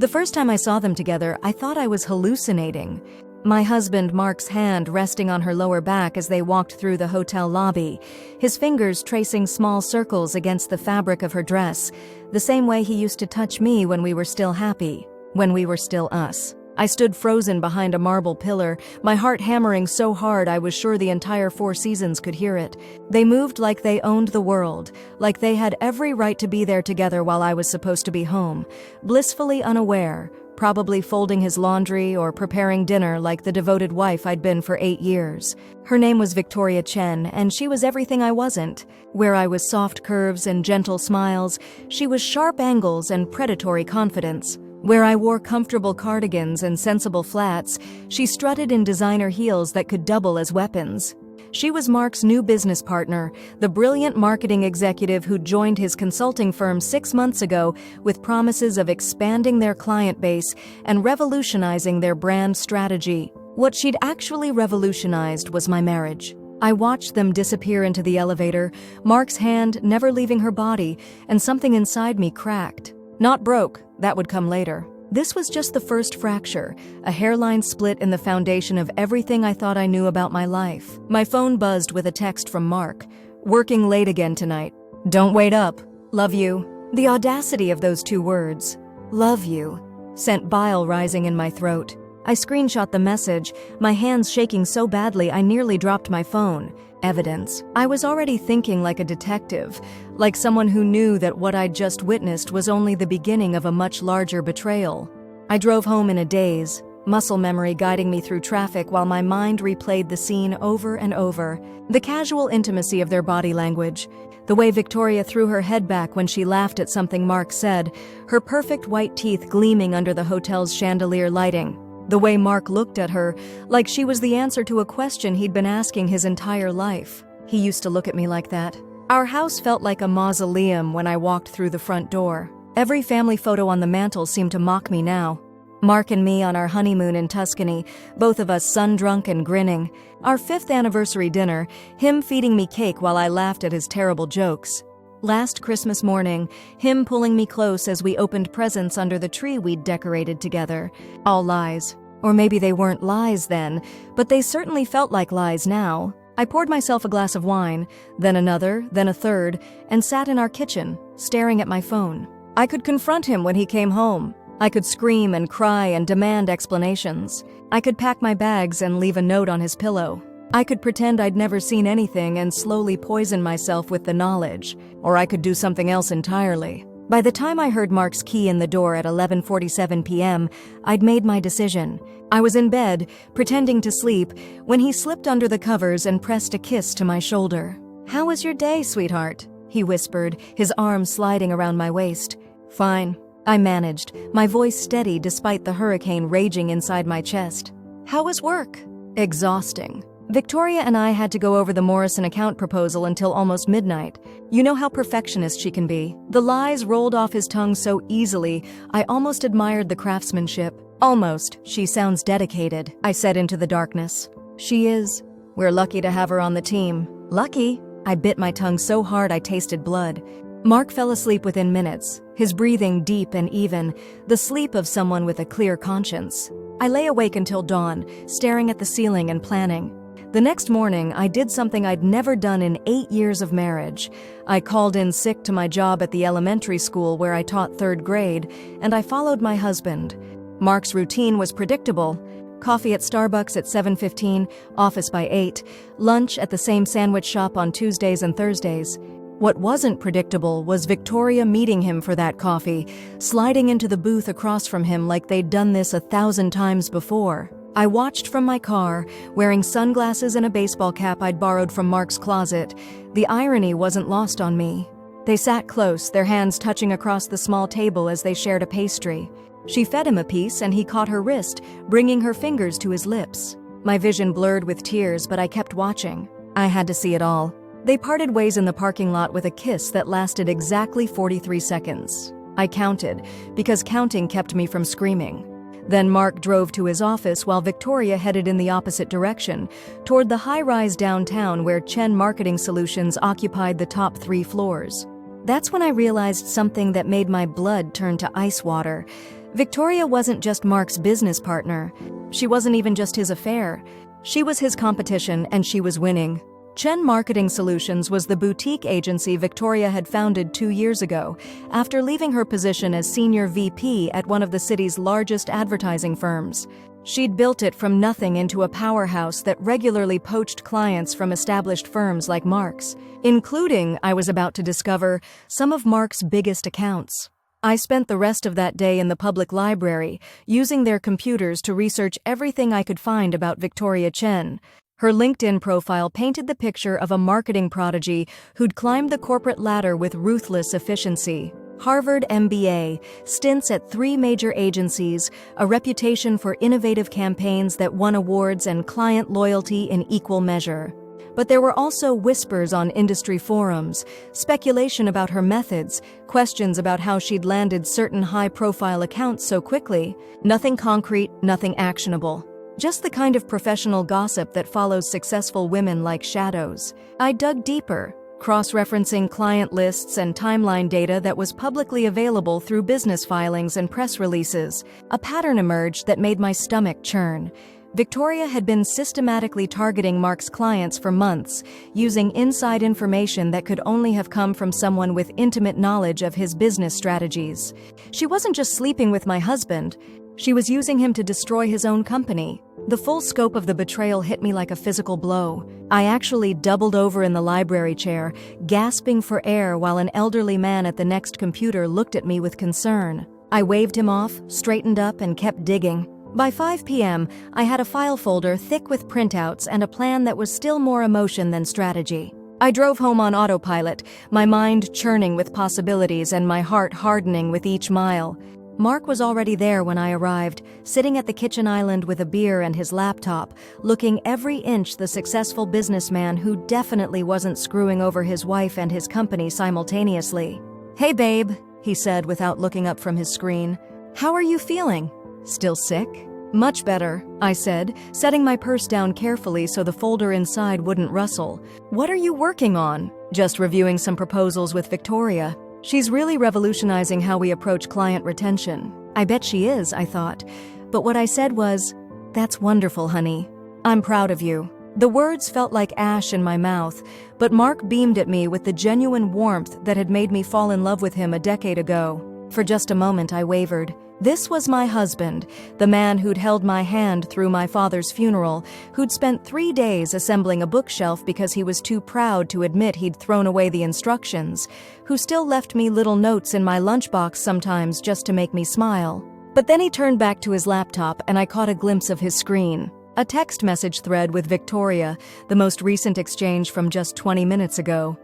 The first time I saw them together, I thought I was hallucinating. My husband Mark's hand resting on her lower back as they walked through the hotel lobby, his fingers tracing small circles against the fabric of her dress, the same way he used to touch me when we were still happy, when we were still us. I stood frozen behind a marble pillar, my heart hammering so hard I was sure the entire Four Seasons could hear it. They moved like they owned the world, like they had every right to be there together while I was supposed to be home, blissfully unaware, probably folding his laundry or preparing dinner like the devoted wife I'd been for 8 years. Her name was Victoria Chen, and she was everything I wasn't. Where I was soft curves and gentle smiles, she was sharp angles and predatory confidence. Where I wore comfortable cardigans and sensible flats, she strutted in designer heels that could double as weapons. She was Mark's new business partner, the brilliant marketing executive who joined his consulting firm 6 months ago with promises of expanding their client base and revolutionizing their brand strategy. What she'd actually revolutionized was my marriage. I watched them disappear into the elevator, Mark's hand never leaving her body, and something inside me cracked. Not broke, that would come later. This was just the first fracture, a hairline split in the foundation of everything I thought I knew about my life. My phone buzzed with a text from Mark. "Working late again tonight. Don't wait up. Love you." The audacity of those 2 words, "love you," sent bile rising in my throat. I screenshot the message, my hands shaking so badly I nearly dropped my phone. Evidence. I was already thinking like a detective, like someone who knew that what I'd just witnessed was only the beginning of a much larger betrayal. I drove home in a daze, muscle memory guiding me through traffic while my mind replayed the scene over and over. The casual intimacy of their body language, the way Victoria threw her head back when she laughed at something Mark said, her perfect white teeth gleaming under the hotel's chandelier lighting. The way Mark looked at her, like she was the answer to a question he'd been asking his entire life. He used to look at me like that. Our house felt like a mausoleum when I walked through the front door. Every family photo on the mantel seemed to mock me now. Mark and me on our honeymoon in Tuscany, both of us sun-drunk and grinning. Our 5th anniversary dinner, him feeding me cake while I laughed at his terrible jokes. Last Christmas morning, him pulling me close as we opened presents under the tree we'd decorated together. All lies. Or maybe they weren't lies then, but they certainly felt like lies now. I poured myself a glass of wine, then another, then a third, and sat in our kitchen, staring at my phone. I could confront him when he came home. I could scream and cry and demand explanations. I could pack my bags and leave a note on his pillow. I could pretend I'd never seen anything and slowly poison myself with the knowledge, or I could do something else entirely. By the time I heard Mark's key in the door at 11:47 p.m., I'd made my decision. I was in bed, pretending to sleep, when he slipped under the covers and pressed a kiss to my shoulder. "How was your day, sweetheart?" he whispered, his arm sliding around my waist. "Fine," I managed, my voice steady despite the hurricane raging inside my chest. "How was work?" "Exhausting." Victoria and I had to go over the Morrison account proposal until almost midnight. You know how perfectionist she can be. The lies rolled off his tongue so easily, I almost admired the craftsmanship. "Almost. She sounds dedicated," I said into the darkness. "She is. We're lucky to have her on the team." "Lucky?" I bit my tongue so hard I tasted blood. Mark fell asleep within minutes, his breathing deep and even, the sleep of someone with a clear conscience. I lay awake until dawn, staring at the ceiling and planning. The next morning, I did something I'd never done in 8 years of marriage. I called in sick to my job at the elementary school where I taught 3rd grade, and I followed my husband. Mark's routine was predictable. Coffee at Starbucks at 7:15, office by 8, lunch at the same sandwich shop on Tuesdays and Thursdays. What wasn't predictable was Victoria meeting him for that coffee, sliding into the booth across from him like they'd done this 1,000 times before. I watched from my car, wearing sunglasses and a baseball cap I'd borrowed from Mark's closet. The irony wasn't lost on me. They sat close, their hands touching across the small table as they shared a pastry. She fed him a piece and he caught her wrist, bringing her fingers to his lips. My vision blurred with tears, but I kept watching. I had to see it all. They parted ways in the parking lot with a kiss that lasted exactly 43 seconds. I counted, because counting kept me from screaming. Then Mark drove to his office while Victoria headed in the opposite direction, toward the high-rise downtown where Chen Marketing Solutions occupied the top 3 floors. That's when I realized something that made my blood turn to ice water. Victoria wasn't just Mark's business partner. She wasn't even just his affair. She was his competition, and she was winning. Chen Marketing Solutions was the boutique agency Victoria had founded 2 years ago, after leaving her position as senior VP at one of the city's largest advertising firms. She'd built it from nothing into a powerhouse that regularly poached clients from established firms like Mark's, including, I was about to discover, some of Mark's biggest accounts. I spent the rest of that day in the public library, using their computers to research everything I could find about Victoria Chen. Her LinkedIn profile painted the picture of a marketing prodigy who'd climbed the corporate ladder with ruthless efficiency. Harvard MBA, stints at 3 major agencies, a reputation for innovative campaigns that won awards and client loyalty in equal measure. But there were also whispers on industry forums, speculation about her methods, questions about how she'd landed certain high-profile accounts so quickly. Nothing concrete, nothing actionable. Just the kind of professional gossip that follows successful women like shadows. I dug deeper, cross-referencing client lists and timeline data that was publicly available through business filings and press releases. A pattern emerged that made my stomach churn. Victoria had been systematically targeting Mark's clients for months, using inside information that could only have come from someone with intimate knowledge of his business strategies. She wasn't just sleeping with my husband. She was using him to destroy his own company. The full scope of the betrayal hit me like a physical blow. I actually doubled over in the library chair, gasping for air while an elderly man at the next computer looked at me with concern. I waved him off, straightened up, and kept digging. By 5 p.m., I had a file folder thick with printouts and a plan that was still more emotion than strategy. I drove home on autopilot, my mind churning with possibilities and my heart hardening with each mile. Mark was already there when I arrived, sitting at the kitchen island with a beer and his laptop, looking every inch the successful businessman who definitely wasn't screwing over his wife and his company simultaneously. "Hey babe," he said without looking up from his screen. "How are you feeling? Still sick?" "Much better," I said, setting my purse down carefully so the folder inside wouldn't rustle. "What are you working on?" "Just reviewing some proposals with Victoria. She's really revolutionizing how we approach client retention." I bet she is, I thought. But what I said was, "That's wonderful, honey. I'm proud of you." The words felt like ash in my mouth, but Mark beamed at me with the genuine warmth that had made me fall in love with him a decade ago. For just a moment I wavered. This was my husband, the man who'd held my hand through my father's funeral, who'd spent 3 days assembling a bookshelf because he was too proud to admit he'd thrown away the instructions, who still left me little notes in my lunchbox sometimes just to make me smile. But then he turned back to his laptop and I caught a glimpse of his screen. A text message thread with Victoria, the most recent exchange from just 20 minutes ago.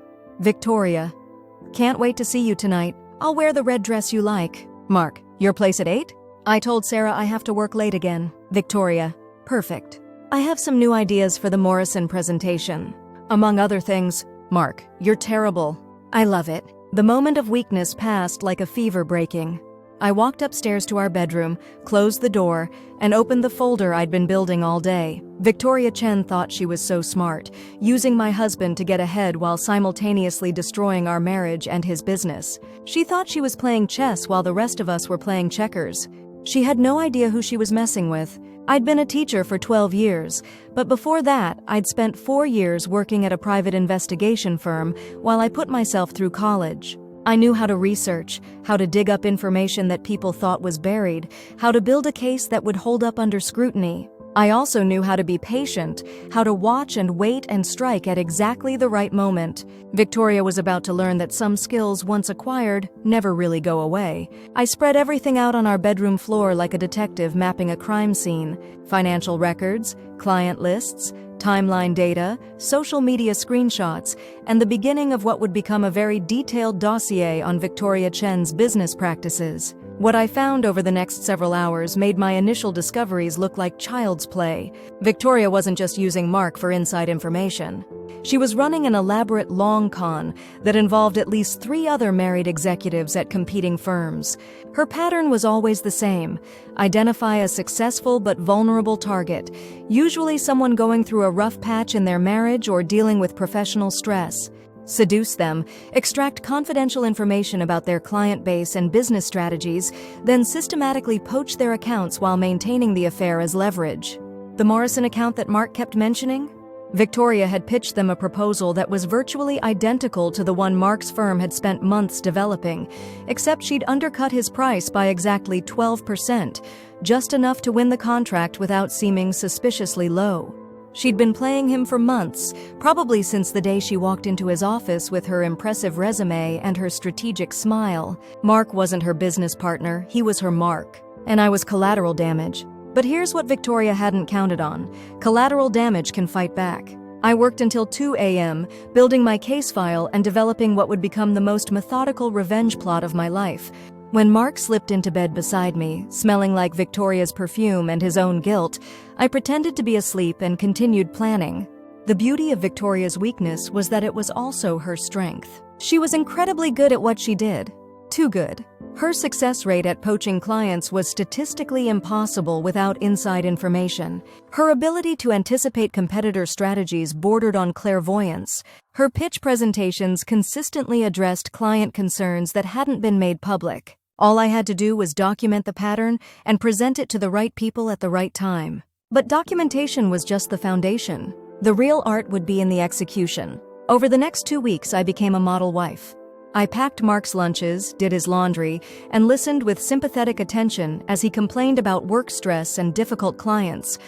"Victoria, can't wait to see you tonight. I'll wear the red dress you like. Mark, your place at 8? I told Sarah I have to work late again. Victoria, perfect. I have some new ideas for the Morrison presentation. Among other things, Mark, you're terrible. I love it." The moment of weakness passed like a fever breaking. I walked upstairs to our bedroom, closed the door, and opened the folder I'd been building all day. Victoria Chen thought she was so smart, using my husband to get ahead while simultaneously destroying our marriage and his business. She thought she was playing chess while the rest of us were playing checkers. She had no idea who she was messing with. I'd been a teacher for 12 years, but before that, I'd spent 4 years working at a private investigation firm while I put myself through college. I knew how to research, how to dig up information that people thought was buried, how to build a case that would hold up under scrutiny. I also knew how to be patient, how to watch and wait and strike at exactly the right moment. Victoria was about to learn that some skills, once acquired, never really go away. I spread everything out on our bedroom floor like a detective mapping a crime scene. Financial records, client lists, timeline data, social media screenshots, and the beginning of what would become a very detailed dossier on Victoria Chen's business practices. What I found over the next several hours made my initial discoveries look like child's play. Victoria wasn't just using Mark for inside information. She was running an elaborate long con that involved at least 3 other married executives at competing firms. Her pattern was always the same: identify a successful but vulnerable target, usually someone going through a rough patch in their marriage or dealing with professional stress. seduce them, extract confidential information about their client base and business strategies, then systematically poach their accounts while maintaining the affair as leverage. The Morrison account that Mark kept mentioning? Victoria had pitched them a proposal that was virtually identical to the one Mark's firm had spent months developing, except she'd undercut his price by exactly 12%, just enough to win the contract without seeming suspiciously low. She'd been playing him for months, probably since the day she walked into his office with her impressive resume and her strategic smile. Mark wasn't her business partner, he was her mark. And I was collateral damage. But here's what Victoria hadn't counted on. Collateral damage can fight back. I worked until 2 a.m., building my case file and developing what would become the most methodical revenge plot of my life. When Mark slipped into bed beside me, smelling like Victoria's perfume and his own guilt, I pretended to be asleep and continued planning. The beauty of Victoria's weakness was that it was also her strength. She was incredibly good at what she did. Too good. Her success rate at poaching clients was statistically impossible without inside information. Her ability to anticipate competitor strategies bordered on clairvoyance. Her pitch presentations consistently addressed client concerns that hadn't been made public. All I had to do was document the pattern and present it to the right people at the right time. But documentation was just the foundation. The real art would be in the execution. Over the next 2 weeks, I became a model wife. I packed Mark's lunches, did his laundry, and listened with sympathetic attention as he complained about work stress and difficult clients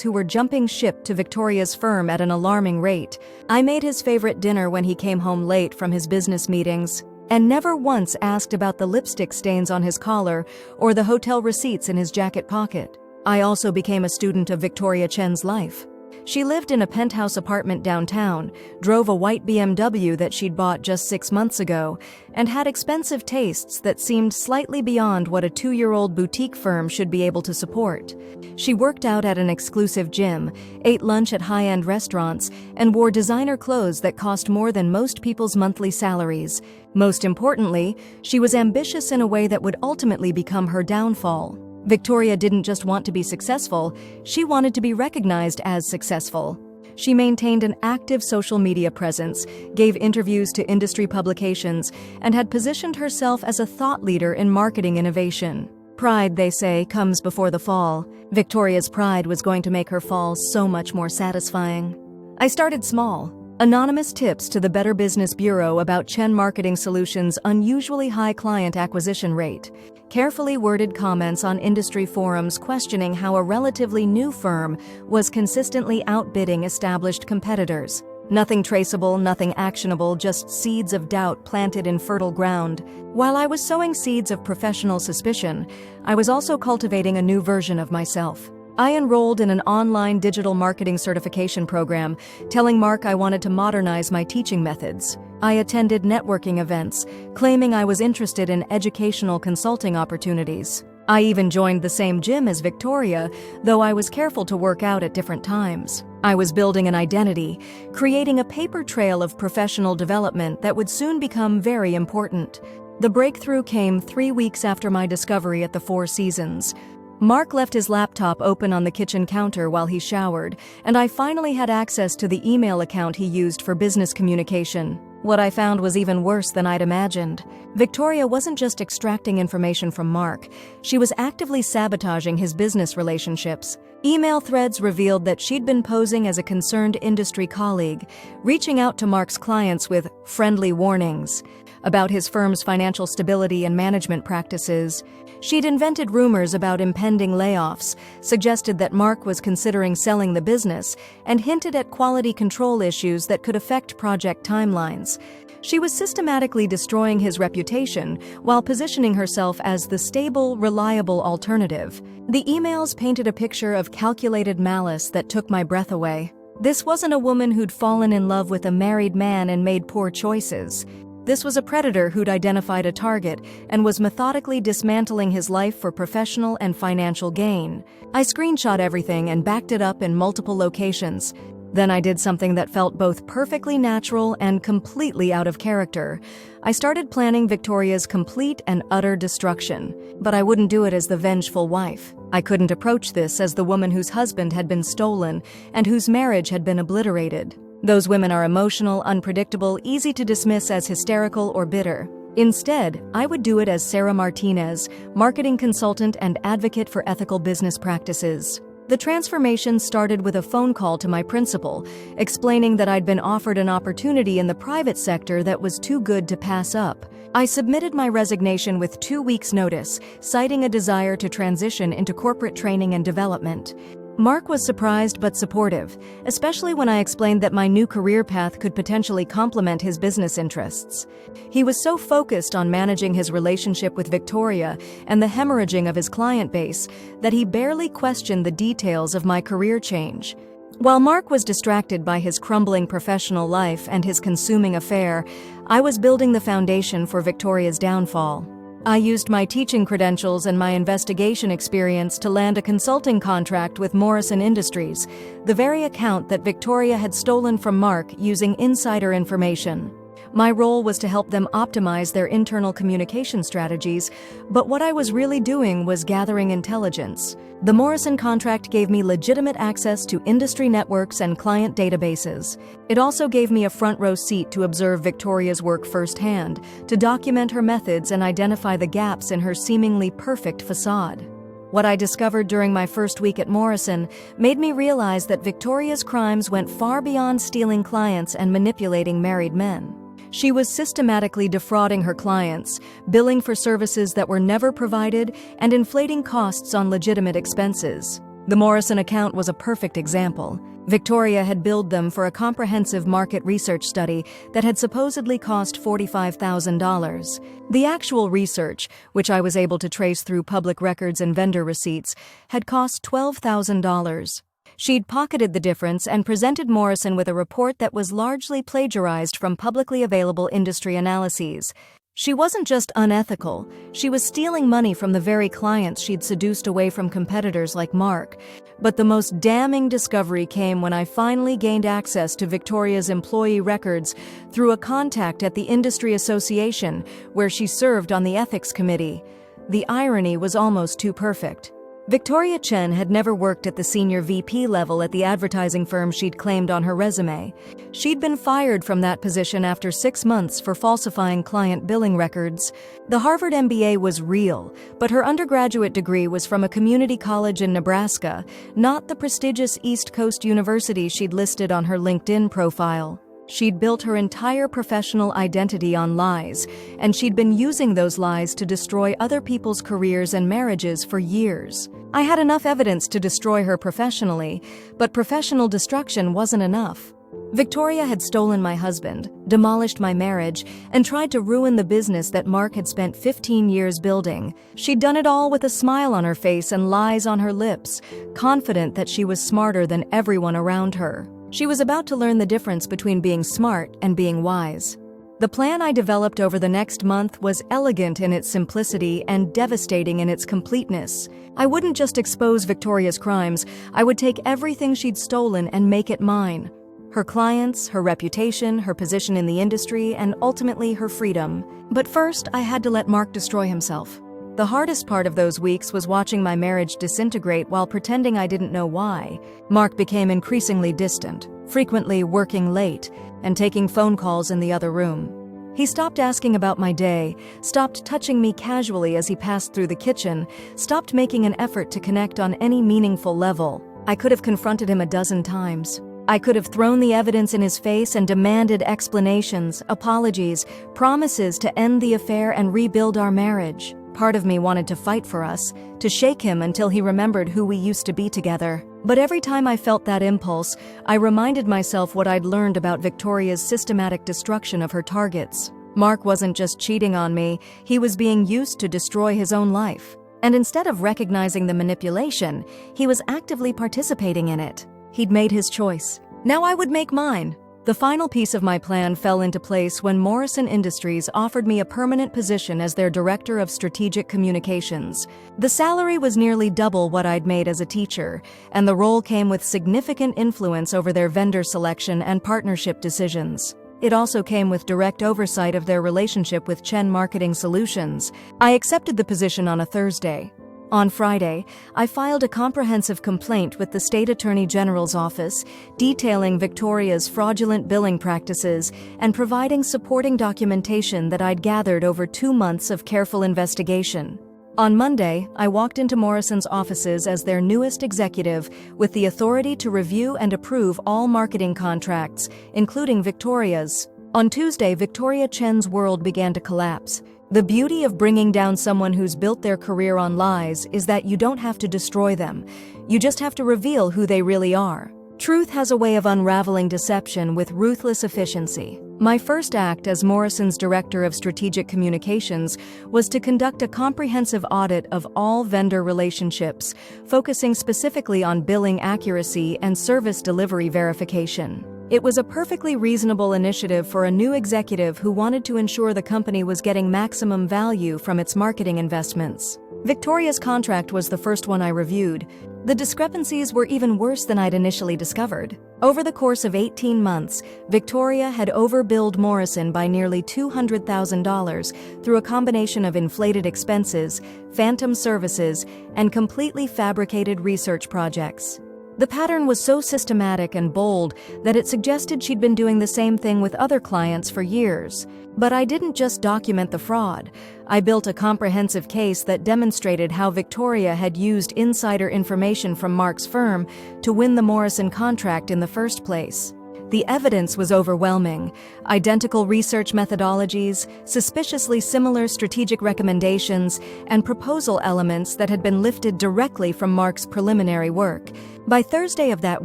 who were jumping ship to Victoria's firm at an alarming rate. I made his favorite dinner when he came home late from his business meetings, and never once asked about the lipstick stains on his collar or the hotel receipts in his jacket pocket. I also became a student of Victoria Chen's life. She lived in a penthouse apartment downtown, drove a white BMW that she'd bought just 6 months ago, and had expensive tastes that seemed slightly beyond what a 2-year-old boutique firm should be able to support. She worked out at an exclusive gym, ate lunch at high-end restaurants, and wore designer clothes that cost more than most people's monthly salaries. Most importantly, she was ambitious in a way that would ultimately become her downfall. Victoria didn't just want to be successful, she wanted to be recognized as successful. She maintained an active social media presence, gave interviews to industry publications, and had positioned herself as a thought leader in marketing innovation. Pride, they say, comes before the fall. Victoria's pride was going to make her fall so much more satisfying. I started small. Anonymous tips to the Better Business Bureau about Chen Marketing Solutions' unusually high client acquisition rate. Carefully worded comments on industry forums questioning how a relatively new firm was consistently outbidding established competitors. Nothing traceable, nothing actionable, just seeds of doubt planted in fertile ground. While I was sowing seeds of professional suspicion, I was also cultivating a new version of myself. I enrolled in an online digital marketing certification program, telling Mark I wanted to modernize my teaching methods. I attended networking events, claiming I was interested in educational consulting opportunities. I even joined the same gym as Victoria, though I was careful to work out at different times. I was building an identity, creating a paper trail of professional development that would soon become very important. The breakthrough came 3 weeks after my discovery at the Four Seasons. Mark left his laptop open on the kitchen counter while he showered, and I finally had access to the email account he used for business communication. What I found was even worse than I'd imagined. Victoria wasn't just extracting information from Mark, she was actively sabotaging his business relationships. Email threads revealed that she'd been posing as a concerned industry colleague, reaching out to Mark's clients with friendly warnings about his firm's financial stability and management practices. She'd invented rumors about impending layoffs, suggested that Mark was considering selling the business, and hinted at quality control issues that could affect project timelines. She was systematically destroying his reputation while positioning herself as the stable, reliable alternative. The emails painted a picture of calculated malice that took my breath away. This wasn't a woman who'd fallen in love with a married man and made poor choices. This was a predator who'd identified a target and was methodically dismantling his life for professional and financial gain. I screenshot everything and backed it up in multiple locations. Then I did something that felt both perfectly natural and completely out of character. I started planning Victoria's complete and utter destruction, but I wouldn't do it as the vengeful wife. I couldn't approach this as the woman whose husband had been stolen and whose marriage had been obliterated. Those women are emotional, unpredictable, easy to dismiss as hysterical or bitter. Instead, I would do it as Sarah Martinez, marketing consultant and advocate for ethical business practices. The transformation started with a phone call to my principal, explaining that I'd been offered an opportunity in the private sector that was too good to pass up. I submitted my resignation with 2 weeks' notice, citing a desire to transition into corporate training and development. Mark was surprised but supportive, especially when I explained that my new career path could potentially complement his business interests. He was so focused on managing his relationship with Victoria and the hemorrhaging of his client base that he barely questioned the details of my career change. While Mark was distracted by his crumbling professional life and his consuming affair, I was building the foundation for Victoria's downfall. I used my teaching credentials and my investigation experience to land a consulting contract with Morrison Industries, the very account that Victoria had stolen from Mark using insider information. My role was to help them optimize their internal communication strategies, but what I was really doing was gathering intelligence. The Morrison contract gave me legitimate access to industry networks and client databases. It also gave me a front-row seat to observe Victoria's work firsthand, to document her methods and identify the gaps in her seemingly perfect facade. What I discovered during my first week at Morrison made me realize that Victoria's crimes went far beyond stealing clients and manipulating married men. She was systematically defrauding her clients, billing for services that were never provided, and inflating costs on legitimate expenses. The Morrison account was a perfect example. Victoria had billed them for a comprehensive market research study that had supposedly cost $45,000. The actual research, which I was able to trace through public records and vendor receipts, had cost $12,000. She'd pocketed the difference and presented Morrison with a report that was largely plagiarized from publicly available industry analyses. She wasn't just unethical, she was stealing money from the very clients she'd seduced away from competitors like Mark. But the most damning discovery came when I finally gained access to Victoria's employee records through a contact at the Industry Association, where she served on the ethics committee. The irony was almost too perfect. Victoria Chen had never worked at the senior VP level at the advertising firm she'd claimed on her resume. She'd been fired from that position after 6 months for falsifying client billing records. The Harvard MBA was real, but her undergraduate degree was from a community college in Nebraska, not the prestigious East Coast University she'd listed on her LinkedIn profile. She'd built her entire professional identity on lies, and she'd been using those lies to destroy other people's careers and marriages for years. I had enough evidence to destroy her professionally, but professional destruction wasn't enough. Victoria had stolen my husband, demolished my marriage, and tried to ruin the business that Mark had spent 15 years building. She'd done it all with a smile on her face and lies on her lips, confident that she was smarter than everyone around her. She was about to learn the difference between being smart and being wise. The plan I developed over the next month was elegant in its simplicity and devastating in its completeness. I wouldn't just expose Victoria's crimes, I would take everything she'd stolen and make it mine. Her clients, her reputation, her position in the industry, and ultimately her freedom. But first, I had to let Mark destroy himself. The hardest part of those weeks was watching my marriage disintegrate while pretending I didn't know why. Mark became increasingly distant, frequently working late, and taking phone calls in the other room. He stopped asking about my day, stopped touching me casually as he passed through the kitchen, stopped making an effort to connect on any meaningful level. I could have confronted him a dozen times. I could have thrown the evidence in his face and demanded explanations, apologies, promises to end the affair and rebuild our marriage. Part of me wanted to fight for us, to shake him until he remembered who we used to be together. But every time I felt that impulse, I reminded myself what I'd learned about Victoria's systematic destruction of her targets. Mark wasn't just cheating on me, he was being used to destroy his own life. And instead of recognizing the manipulation, he was actively participating in it. He'd made his choice. Now I would make mine. The final piece of my plan fell into place when Morrison Industries offered me a permanent position as their Director of Strategic Communications. The salary was nearly double what I'd made as a teacher, and the role came with significant influence over their vendor selection and partnership decisions. It also came with direct oversight of their relationship with Chen Marketing Solutions. I accepted the position on a Thursday. On Friday, I filed a comprehensive complaint with the State Attorney General's office, detailing Victoria's fraudulent billing practices and providing supporting documentation that I'd gathered over 2 months of careful investigation. On Monday, I walked into Morrison's offices as their newest executive with the authority to review and approve all marketing contracts, including Victoria's. On Tuesday, Victoria Chen's world began to collapse. The beauty of bringing down someone who's built their career on lies is that you don't have to destroy them. You just have to reveal who they really are. Truth has a way of unraveling deception with ruthless efficiency. My first act as Morrison's Director of Strategic Communications was to conduct a comprehensive audit of all vendor relationships, focusing specifically on billing accuracy and service delivery verification. It was a perfectly reasonable initiative for a new executive who wanted to ensure the company was getting maximum value from its marketing investments. Victoria's contract was the first one I reviewed. The discrepancies were even worse than I'd initially discovered. Over the course of 18 months, Victoria had overbilled Morrison by nearly $200,000 through a combination of inflated expenses, phantom services, and completely fabricated research projects. The pattern was so systematic and bold that it suggested she'd been doing the same thing with other clients for years. But I didn't just document the fraud. I built a comprehensive case that demonstrated how Victoria had used insider information from Mark's firm to win the Morrison contract in the first place. The evidence was overwhelming. Identical research methodologies, suspiciously similar strategic recommendations, and proposal elements that had been lifted directly from Mark's preliminary work. By Thursday of that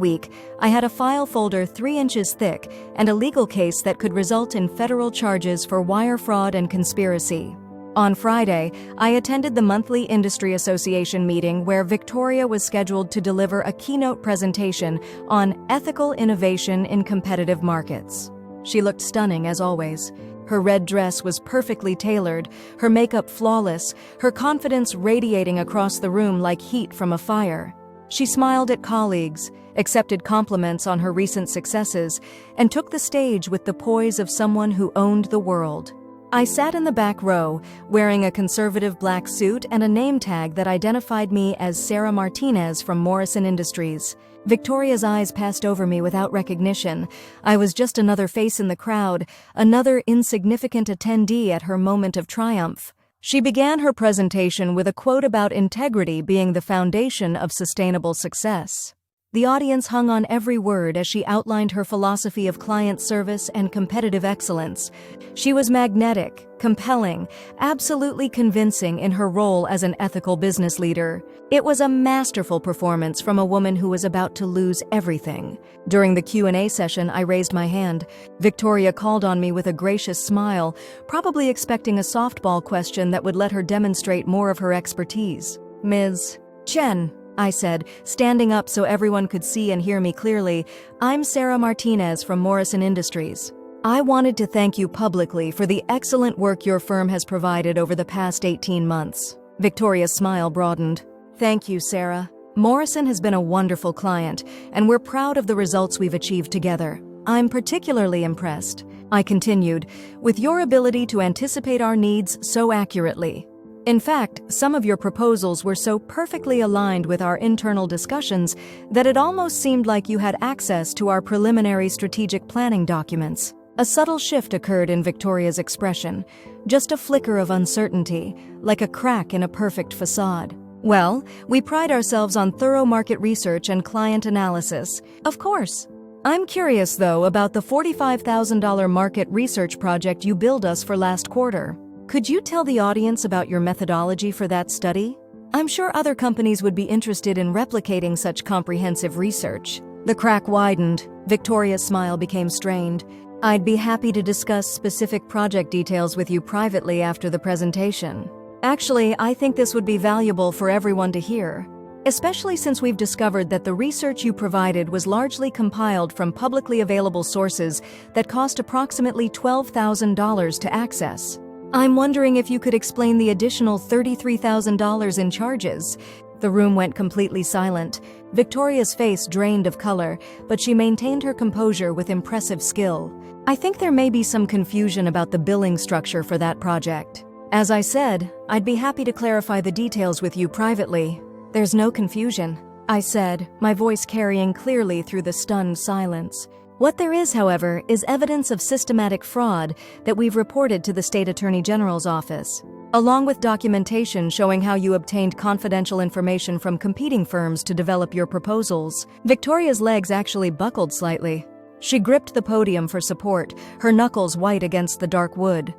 week, I had a file folder 3 inches thick and a legal case that could result in federal charges for wire fraud and conspiracy. On Friday, I attended the monthly Industry Association meeting where Victoria was scheduled to deliver a keynote presentation on ethical innovation in competitive markets. She looked stunning as always. Her red dress was perfectly tailored, her makeup flawless, her confidence radiating across the room like heat from a fire. She smiled at colleagues, accepted compliments on her recent successes, and took the stage with the poise of someone who owned the world. I sat in the back row, wearing a conservative black suit and a name tag that identified me as Sarah Martinez from Morrison Industries. Victoria's eyes passed over me without recognition. I was just another face in the crowd, another insignificant attendee at her moment of triumph. She began her presentation with a quote about integrity being the foundation of sustainable success. The audience hung on every word as she outlined her philosophy of client service and competitive excellence. She was magnetic, compelling, absolutely convincing in her role as an ethical business leader. It was a masterful performance from a woman who was about to lose everything. During the Q&A session, I raised my hand. Victoria called on me with a gracious smile, probably expecting a softball question that would let her demonstrate more of her expertise. "Ms. Chen," I said, standing up so everyone could see and hear me clearly, "I'm Sarah Martinez from Morrison Industries. I wanted to thank you publicly for the excellent work your firm has provided over the past 18 months. Victoria's smile broadened. "Thank you, Sarah. Morrison has been a wonderful client, and we're proud of the results we've achieved together. I'm particularly impressed," I continued, "with your ability to anticipate our needs so accurately. In fact, some of your proposals were so perfectly aligned with our internal discussions that it almost seemed like you had access to our preliminary strategic planning documents." A subtle shift occurred in Victoria's expression, just a flicker of uncertainty, like a crack in a perfect facade. "Well, we pride ourselves on thorough market research and client analysis. Of course. I'm curious, though, about the $45,000 market research project you billed us for last quarter. Could you tell the audience about your methodology for that study? I'm sure other companies would be interested in replicating such comprehensive research." The crack widened. Victoria's smile became strained. "I'd be happy to discuss specific project details with you privately after the presentation. Actually, I think this would be valuable for everyone to hear, especially since we've discovered that the research you provided was largely compiled from publicly available sources that cost approximately $12,000 to access. I'm wondering if you could explain the additional $33,000 in charges." The room went completely silent. Victoria's face drained of color, but she maintained her composure with impressive skill. "I think there may be some confusion about the billing structure for that project. As I said, I'd be happy to clarify the details with you privately. There's no confusion, I said, my voice carrying clearly through the stunned silence. What there is, however, is evidence of systematic fraud that we've reported to the State Attorney General's office, along with documentation showing how you obtained confidential information from competing firms to develop your proposals. Victoria's legs actually buckled slightly. She gripped the podium for support, her knuckles white against the dark wood.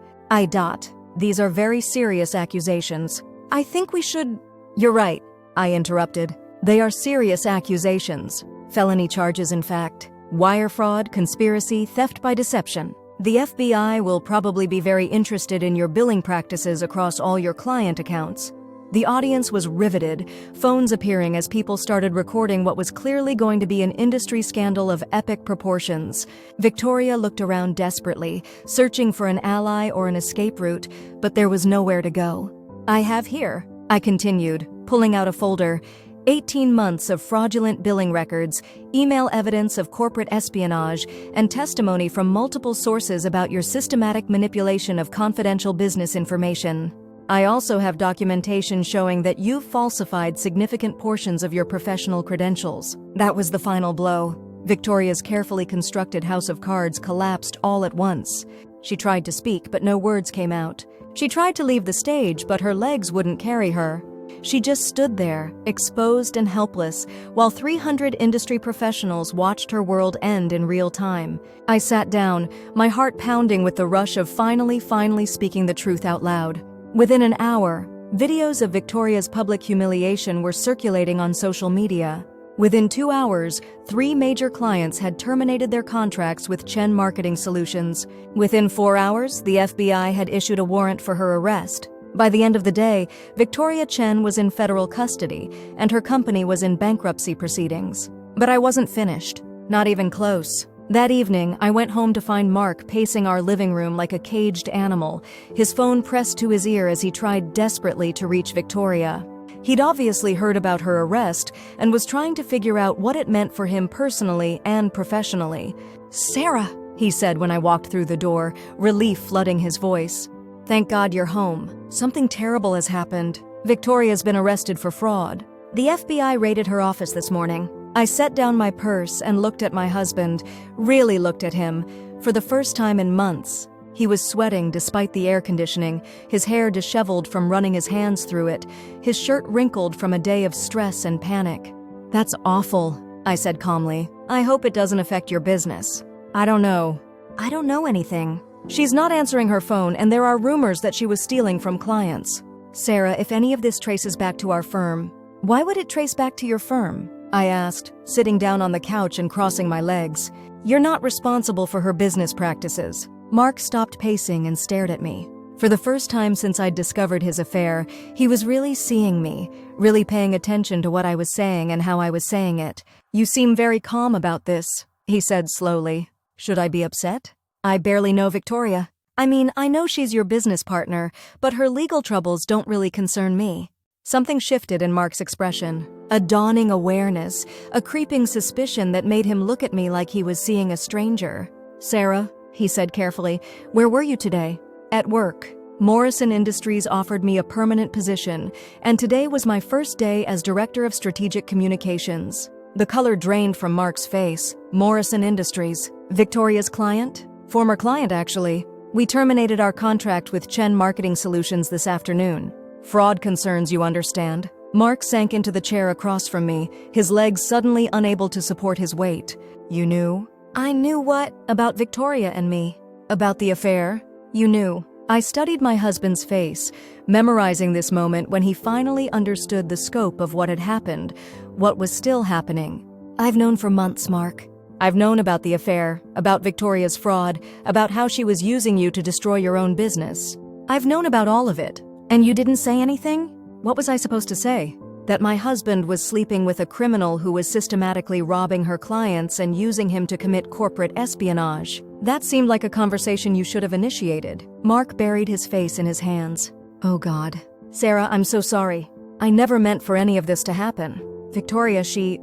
These are very serious accusations. I think we should— You're right, I interrupted. They are serious accusations. Felony charges, in fact. Wire fraud, conspiracy, theft by deception. The FBI will probably be very interested in your billing practices across all your client accounts. The audience was riveted, phones appearing as people started recording what was clearly going to be an industry scandal of epic proportions. Victoria looked around desperately, searching for an ally or an escape route, but there was nowhere to go. I have here, I continued, pulling out a folder, 18 months of fraudulent billing records, email evidence of corporate espionage, and testimony from multiple sources about your systematic manipulation of confidential business information. I also have documentation showing that you've falsified significant portions of your professional credentials. That was the final blow. Victoria's carefully constructed house of cards collapsed all at once. She tried to speak, but no words came out. She tried to leave the stage, but her legs wouldn't carry her. She just stood there, exposed and helpless, while 300 industry professionals watched her world end in real time. I sat down, my heart pounding with the rush of finally speaking the truth out loud. Within an hour, videos of Victoria's public humiliation were circulating on social media. Within 2 hours, 3 major clients had terminated their contracts with Chen Marketing Solutions. Within 4 hours, the FBI had issued a warrant for her arrest. By the end of the day, Victoria Chen was in federal custody, and her company was in bankruptcy proceedings. But I wasn't finished, not even close. That evening, I went home to find Mark pacing our living room like a caged animal, his phone pressed to his ear as he tried desperately to reach Victoria. He'd obviously heard about her arrest and was trying to figure out what it meant for him personally and professionally. "Sarah," he said when I walked through the door, relief flooding his voice. "Thank God you're home. Something terrible has happened. Victoria's been arrested for fraud. The FBI raided her office this morning." I set down my purse and looked at my husband, really looked at him, for the first time in months. He was sweating despite the air conditioning, his hair disheveled from running his hands through it, his shirt wrinkled from a day of stress and panic. "That's awful," I said calmly. "I hope it doesn't affect your business." "I don't know." "I don't know anything. She's not answering her phone, and there are rumors that she was stealing from clients." "Sarah, if any of this traces back to our firm—" "Why would it trace back to your firm?" I asked, sitting down on the couch and crossing my legs. "You're not responsible for her business practices." Mark stopped pacing and stared at me. For the first time since I'd discovered his affair, he was really seeing me, really paying attention to what I was saying and how I was saying it. "You seem very calm about this," he said slowly. "Should I be upset? I barely know Victoria. I mean, I know she's your business partner, but her legal troubles don't really concern me." Something shifted in Mark's expression. A dawning awareness, a creeping suspicion that made him look at me like he was seeing a stranger. "Sarah," he said carefully, "where were you today?" "At work. Morrison Industries offered me a permanent position, and today was my first day as Director of Strategic Communications." The color drained from Mark's face. "Morrison Industries. Victoria's client?" "Former client, actually. We terminated our contract with Chen Marketing Solutions this afternoon." "Fraud concerns, you understand." Mark sank into the chair across from me, his legs suddenly unable to support his weight. "You knew?" "I knew what? About Victoria and me." "About the affair? You knew." I studied my husband's face, memorizing this moment when he finally understood the scope of what had happened, what was still happening. "I've known for months, Mark. I've known about the affair, about Victoria's fraud, about how she was using you to destroy your own business. I've known about all of it. And you didn't say anything?" What was I supposed to say? That my husband was sleeping with a criminal who was systematically robbing her clients and using him to commit corporate espionage. That seemed like a conversation you should have initiated. Mark buried his face in his hands. "Oh God. Sarah, I'm so sorry. I never meant for any of this to happen. Victoria, she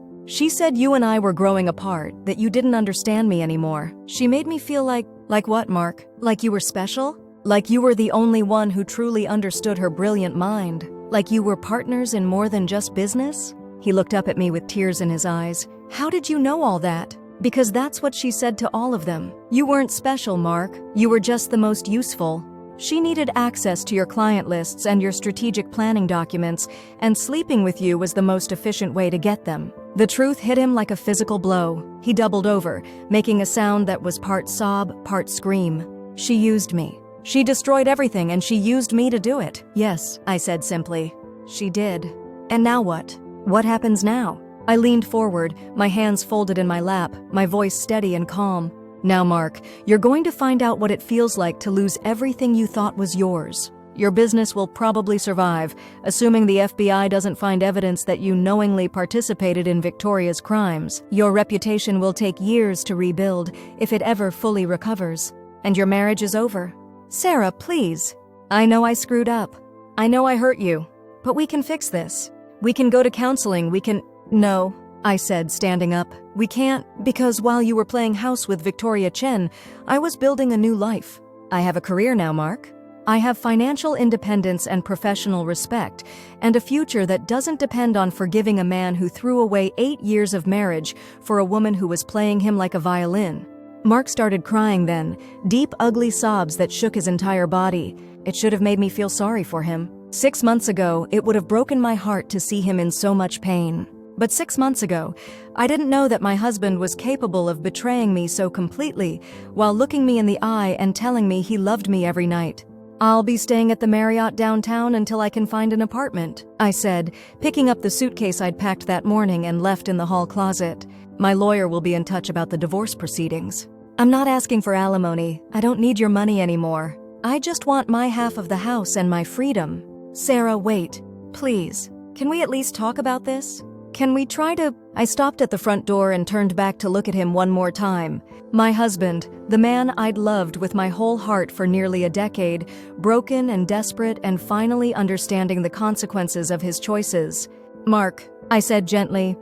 said you and I were growing apart, that you didn't understand me anymore. She made me feel like what, Mark? Like you were special? Like you were the only one who truly understood her brilliant mind. Like you were partners in more than just business? He looked up at me with tears in his eyes. How did you know all that? Because that's what she said to all of them. You weren't special, Mark. You were just the most useful. She needed access to your client lists and your strategic planning documents, and sleeping with you was the most efficient way to get them. The truth hit him like a physical blow. He doubled over, making a sound that was part sob, part scream. She used me. She destroyed everything, and she used me to do it. Yes, I said simply. She did. And now what? What happens now? I leaned forward, my hands folded in my lap, my voice steady and calm. Now, Mark, you're going to find out what it feels like to lose everything you thought was yours. Your business will probably survive, assuming the FBI doesn't find evidence that you knowingly participated in Victoria's crimes. Your reputation will take years to rebuild, if it ever fully recovers. And your marriage is over. Sarah, please. I know I screwed up. I know I hurt you. But we can fix this. We can go to counseling, we can— No, I said, standing up. We can't, because while you were playing house with Victoria Chen, I was building a new life. I have a career now, Mark. I have financial independence and professional respect, and a future that doesn't depend on forgiving a man who threw away 8 years of marriage for a woman who was playing him like a violin. Mark started crying then, deep, ugly sobs that shook his entire body. It should have made me feel sorry for him. 6 months ago, it would have broken my heart to see him in so much pain. But 6 months ago, I didn't know that my husband was capable of betraying me so completely while looking me in the eye and telling me he loved me every night. I'll be staying at the Marriott downtown until I can find an apartment, I said, picking up the suitcase I'd packed that morning and left in the hall closet. My lawyer will be in touch about the divorce proceedings. I'm not asking for alimony. I don't need your money anymore. I just want my half of the house and my freedom. Sarah, wait. Please. Can we at least talk about this? Can we try to— I stopped at the front door and turned back to look at him one more time. My husband, the man I'd loved with my whole heart for nearly a decade, broken and desperate and finally understanding the consequences of his choices. Mark, I said gently,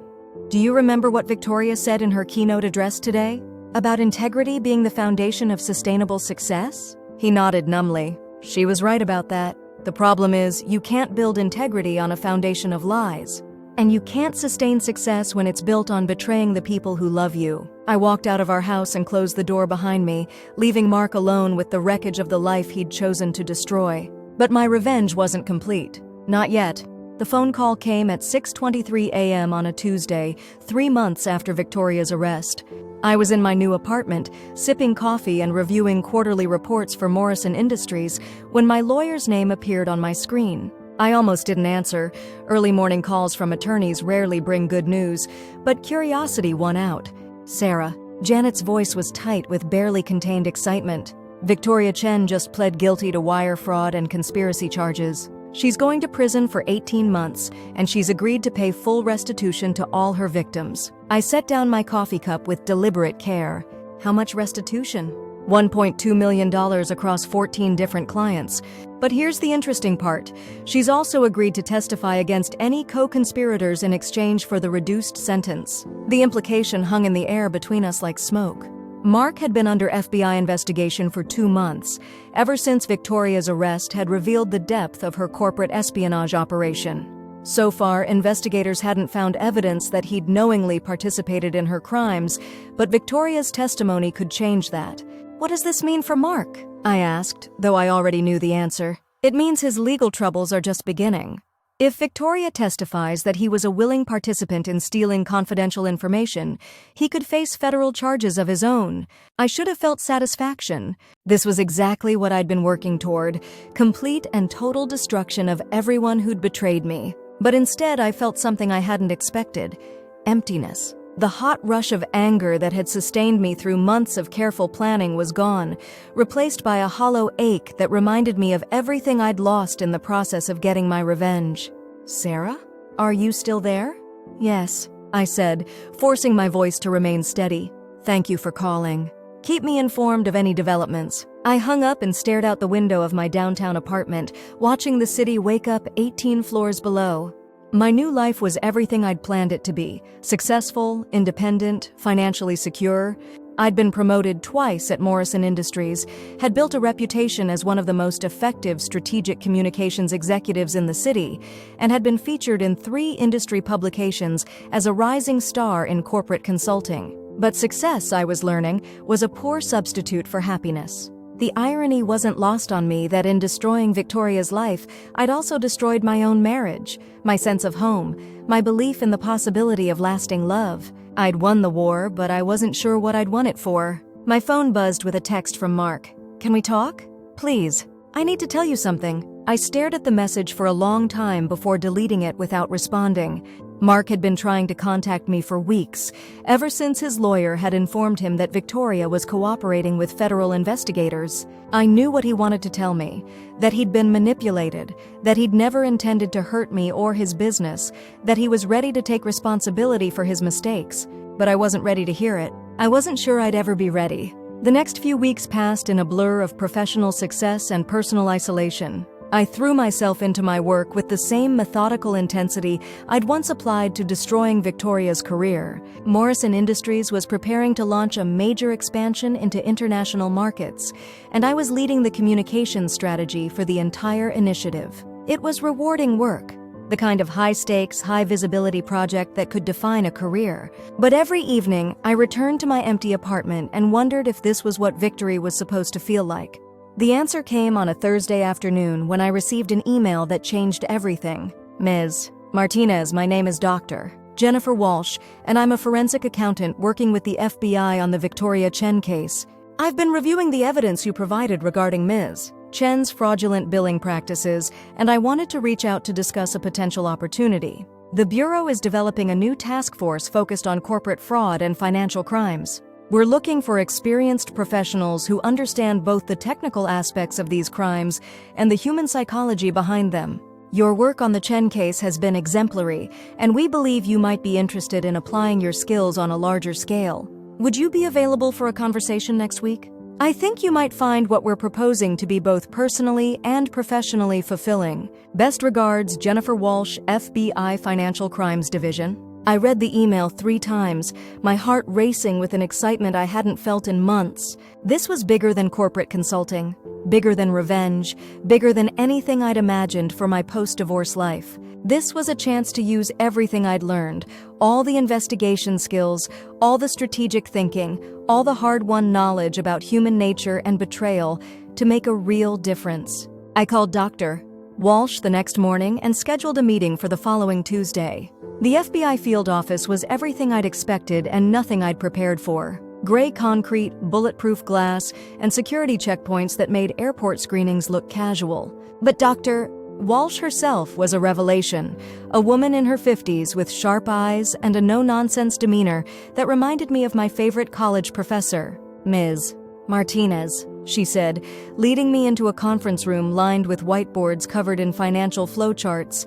do you remember what Victoria said in her keynote address today? About integrity being the foundation of sustainable success? He nodded numbly. She was right about that. The problem is, you can't build integrity on a foundation of lies. And you can't sustain success when it's built on betraying the people who love you. I walked out of our house and closed the door behind me, leaving Mark alone with the wreckage of the life he'd chosen to destroy. But my revenge wasn't complete. Not yet. The phone call came at 6:23 a.m. on a Tuesday, 3 months after Victoria's arrest. I was in my new apartment, sipping coffee and reviewing quarterly reports for Morrison Industries, when my lawyer's name appeared on my screen. I almost didn't answer. Early morning calls from attorneys rarely bring good news, but curiosity won out. Sarah. Janet's voice was tight with barely contained excitement. Victoria Chen just pled guilty to wire fraud and conspiracy charges. She's going to prison for 18 months, and she's agreed to pay full restitution to all her victims. I set down my coffee cup with deliberate care. How much restitution? $1.2 million across 14 different clients. But here's the interesting part. She's also agreed to testify against any co-conspirators in exchange for the reduced sentence. The implication hung in the air between us like smoke. Mark had been under FBI investigation for 2 months, ever since Victoria's arrest had revealed the depth of her corporate espionage operation. So far, investigators hadn't found evidence that he'd knowingly participated in her crimes, but Victoria's testimony could change that. What does this mean for Mark? I asked, though I already knew the answer. It means his legal troubles are just beginning. If Victoria testifies that he was a willing participant in stealing confidential information, he could face federal charges of his own. I should have felt satisfaction. This was exactly what I'd been working toward, complete and total destruction of everyone who'd betrayed me. But instead, I felt something I hadn't expected: emptiness. The hot rush of anger that had sustained me through months of careful planning was gone, replaced by a hollow ache that reminded me of everything I'd lost in the process of getting my revenge. Sarah? Are you still there? Yes, I said, forcing my voice to remain steady. Thank you for calling. Keep me informed of any developments. I hung up and stared out the window of my downtown apartment, watching the city wake up 18 floors below. My new life was everything I'd planned it to be: successful, independent, financially secure. I'd been promoted twice at Morrison Industries, had built a reputation as one of the most effective strategic communications executives in the city, and had been featured in 3 industry publications as a rising star in corporate consulting. But success, I was learning, was a poor substitute for happiness. The irony wasn't lost on me that in destroying Victoria's life, I'd also destroyed my own marriage, my sense of home, my belief in the possibility of lasting love. I'd won the war, but I wasn't sure what I'd won it for. My phone buzzed with a text from Mark. "Can we talk? Please. I need to tell you something." I stared at the message for a long time before deleting it without responding. Mark had been trying to contact me for weeks, ever since his lawyer had informed him that Victoria was cooperating with federal investigators. I knew what he wanted to tell me, that he'd been manipulated, that he'd never intended to hurt me or his business, that he was ready to take responsibility for his mistakes, but I wasn't ready to hear it. I wasn't sure I'd ever be ready. The next few weeks passed in a blur of professional success and personal isolation. I threw myself into my work with the same methodical intensity I'd once applied to destroying Victoria's career. Morrison Industries was preparing to launch a major expansion into international markets, and I was leading the communications strategy for the entire initiative. It was rewarding work, the kind of high-stakes, high-visibility project that could define a career. But every evening, I returned to my empty apartment and wondered if this was what victory was supposed to feel like. The answer came on a Thursday afternoon when I received an email that changed everything. "Ms. Martinez, my name is Dr. Jennifer Walsh, and I'm a forensic accountant working with the FBI on the Victoria Chen case. I've been reviewing the evidence you provided regarding Ms. Chen's fraudulent billing practices, and I wanted to reach out to discuss a potential opportunity. The Bureau is developing a new task force focused on corporate fraud and financial crimes. We're looking for experienced professionals who understand both the technical aspects of these crimes and the human psychology behind them. Your work on the Chen case has been exemplary, and we believe you might be interested in applying your skills on a larger scale. Would you be available for a conversation next week? I think you might find what we're proposing to be both personally and professionally fulfilling. Best regards, Jennifer Walsh, FBI Financial Crimes Division." I read the email 3 times, my heart racing with an excitement I hadn't felt in months. This was bigger than corporate consulting, bigger than revenge, bigger than anything I'd imagined for my post-divorce life. This was a chance to use everything I'd learned, all the investigation skills, all the strategic thinking, all the hard-won knowledge about human nature and betrayal, to make a real difference. I called Dr. Walsh the next morning and scheduled a meeting for the following Tuesday. The FBI field office was everything I'd expected and nothing I'd prepared for. Gray concrete, bulletproof glass, and security checkpoints that made airport screenings look casual. But Dr. Walsh herself was a revelation, a woman in her 50s with sharp eyes and a no-nonsense demeanor that reminded me of my favorite college professor, Ms. Martinez, she said, leading me into a conference room lined with whiteboards covered in financial flowcharts.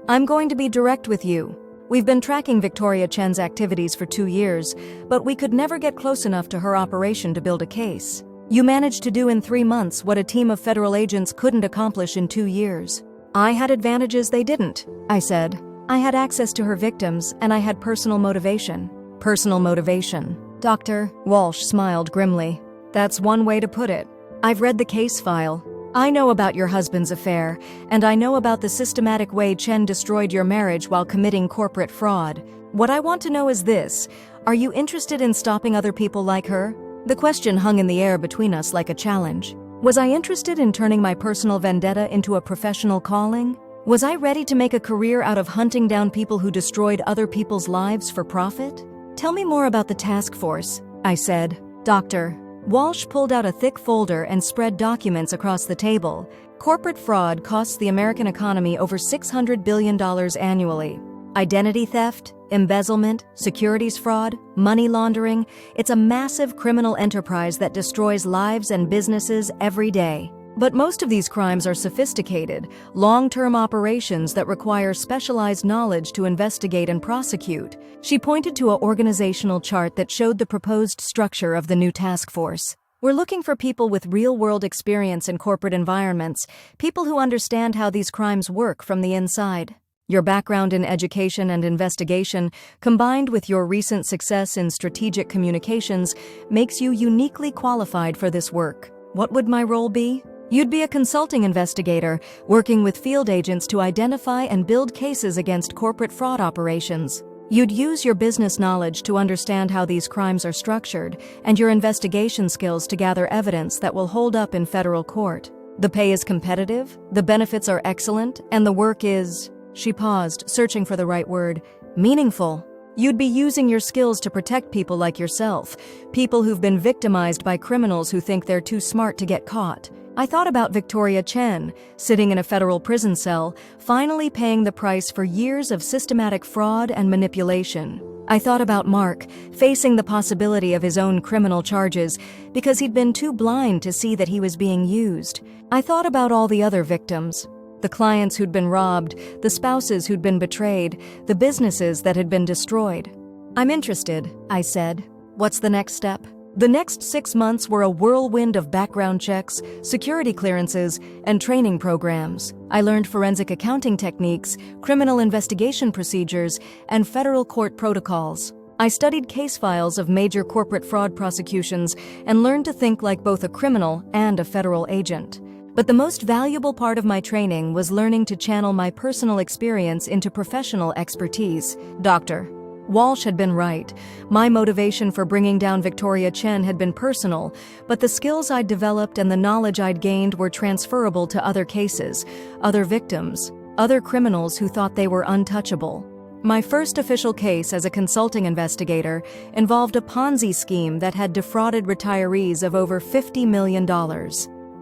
"I'm going to be direct with you. We've been tracking Victoria Chen's activities for 2 years, but we could never get close enough to her operation to build a case. You managed to do in 3 months what a team of federal agents couldn't accomplish in 2 years. I had advantages they didn't," I said. "I had access to her victims, and I had personal motivation." "Personal motivation." Dr. Walsh smiled grimly. "That's one way to put it. I've read the case file. I know about your husband's affair, and I know about the systematic way Chen destroyed your marriage while committing corporate fraud. What I want to know is this: are you interested in stopping other people like her?" The question hung in the air between us like a challenge. Was I interested in turning my personal vendetta into a professional calling? Was I ready to make a career out of hunting down people who destroyed other people's lives for profit? "Tell me more about the task force," I said. Dr. Walsh pulled out a thick folder and spread documents across the table. Corporate fraud costs the American economy over $600 billion annually. Identity theft, embezzlement, securities fraud, money laundering, it's a massive criminal enterprise that destroys lives and businesses every day. But most of these crimes are sophisticated, long-term operations that require specialized knowledge to investigate and prosecute. She pointed to an organizational chart that showed the proposed structure of the new task force. "We're looking for people with real-world experience in corporate environments, people who understand how these crimes work from the inside." Your background in education and investigation, combined with your recent success in strategic communications, makes you uniquely qualified for this work. What would my role be? You'd be a consulting investigator, working with field agents to identify and build cases against corporate fraud operations. You'd use your business knowledge to understand how these crimes are structured, and your investigation skills to gather evidence that will hold up in federal court. The pay is competitive, the benefits are excellent, and the work is... She paused, searching for the right word. Meaningful. You'd be using your skills to protect people like yourself, people who've been victimized by criminals who think they're too smart to get caught. I thought about Victoria Chen, sitting in a federal prison cell, finally paying the price for years of systematic fraud and manipulation. I thought about Mark, facing the possibility of his own criminal charges because he'd been too blind to see that he was being used. I thought about all the other victims. The clients who'd been robbed, the spouses who'd been betrayed, the businesses that had been destroyed. I'm interested, I said. What's the next step? The next 6 months were a whirlwind of background checks, security clearances, and training programs. I learned forensic accounting techniques, criminal investigation procedures, and federal court protocols. I studied case files of major corporate fraud prosecutions and learned to think like both a criminal and a federal agent. But the most valuable part of my training was learning to channel my personal experience into professional expertise. Dr. Walsh had been right. My motivation for bringing down Victoria Chen had been personal, but the skills I'd developed and the knowledge I'd gained were transferable to other cases, other victims, other criminals who thought they were untouchable. My first official case as a consulting investigator involved a Ponzi scheme that had defrauded retirees of over $50 million.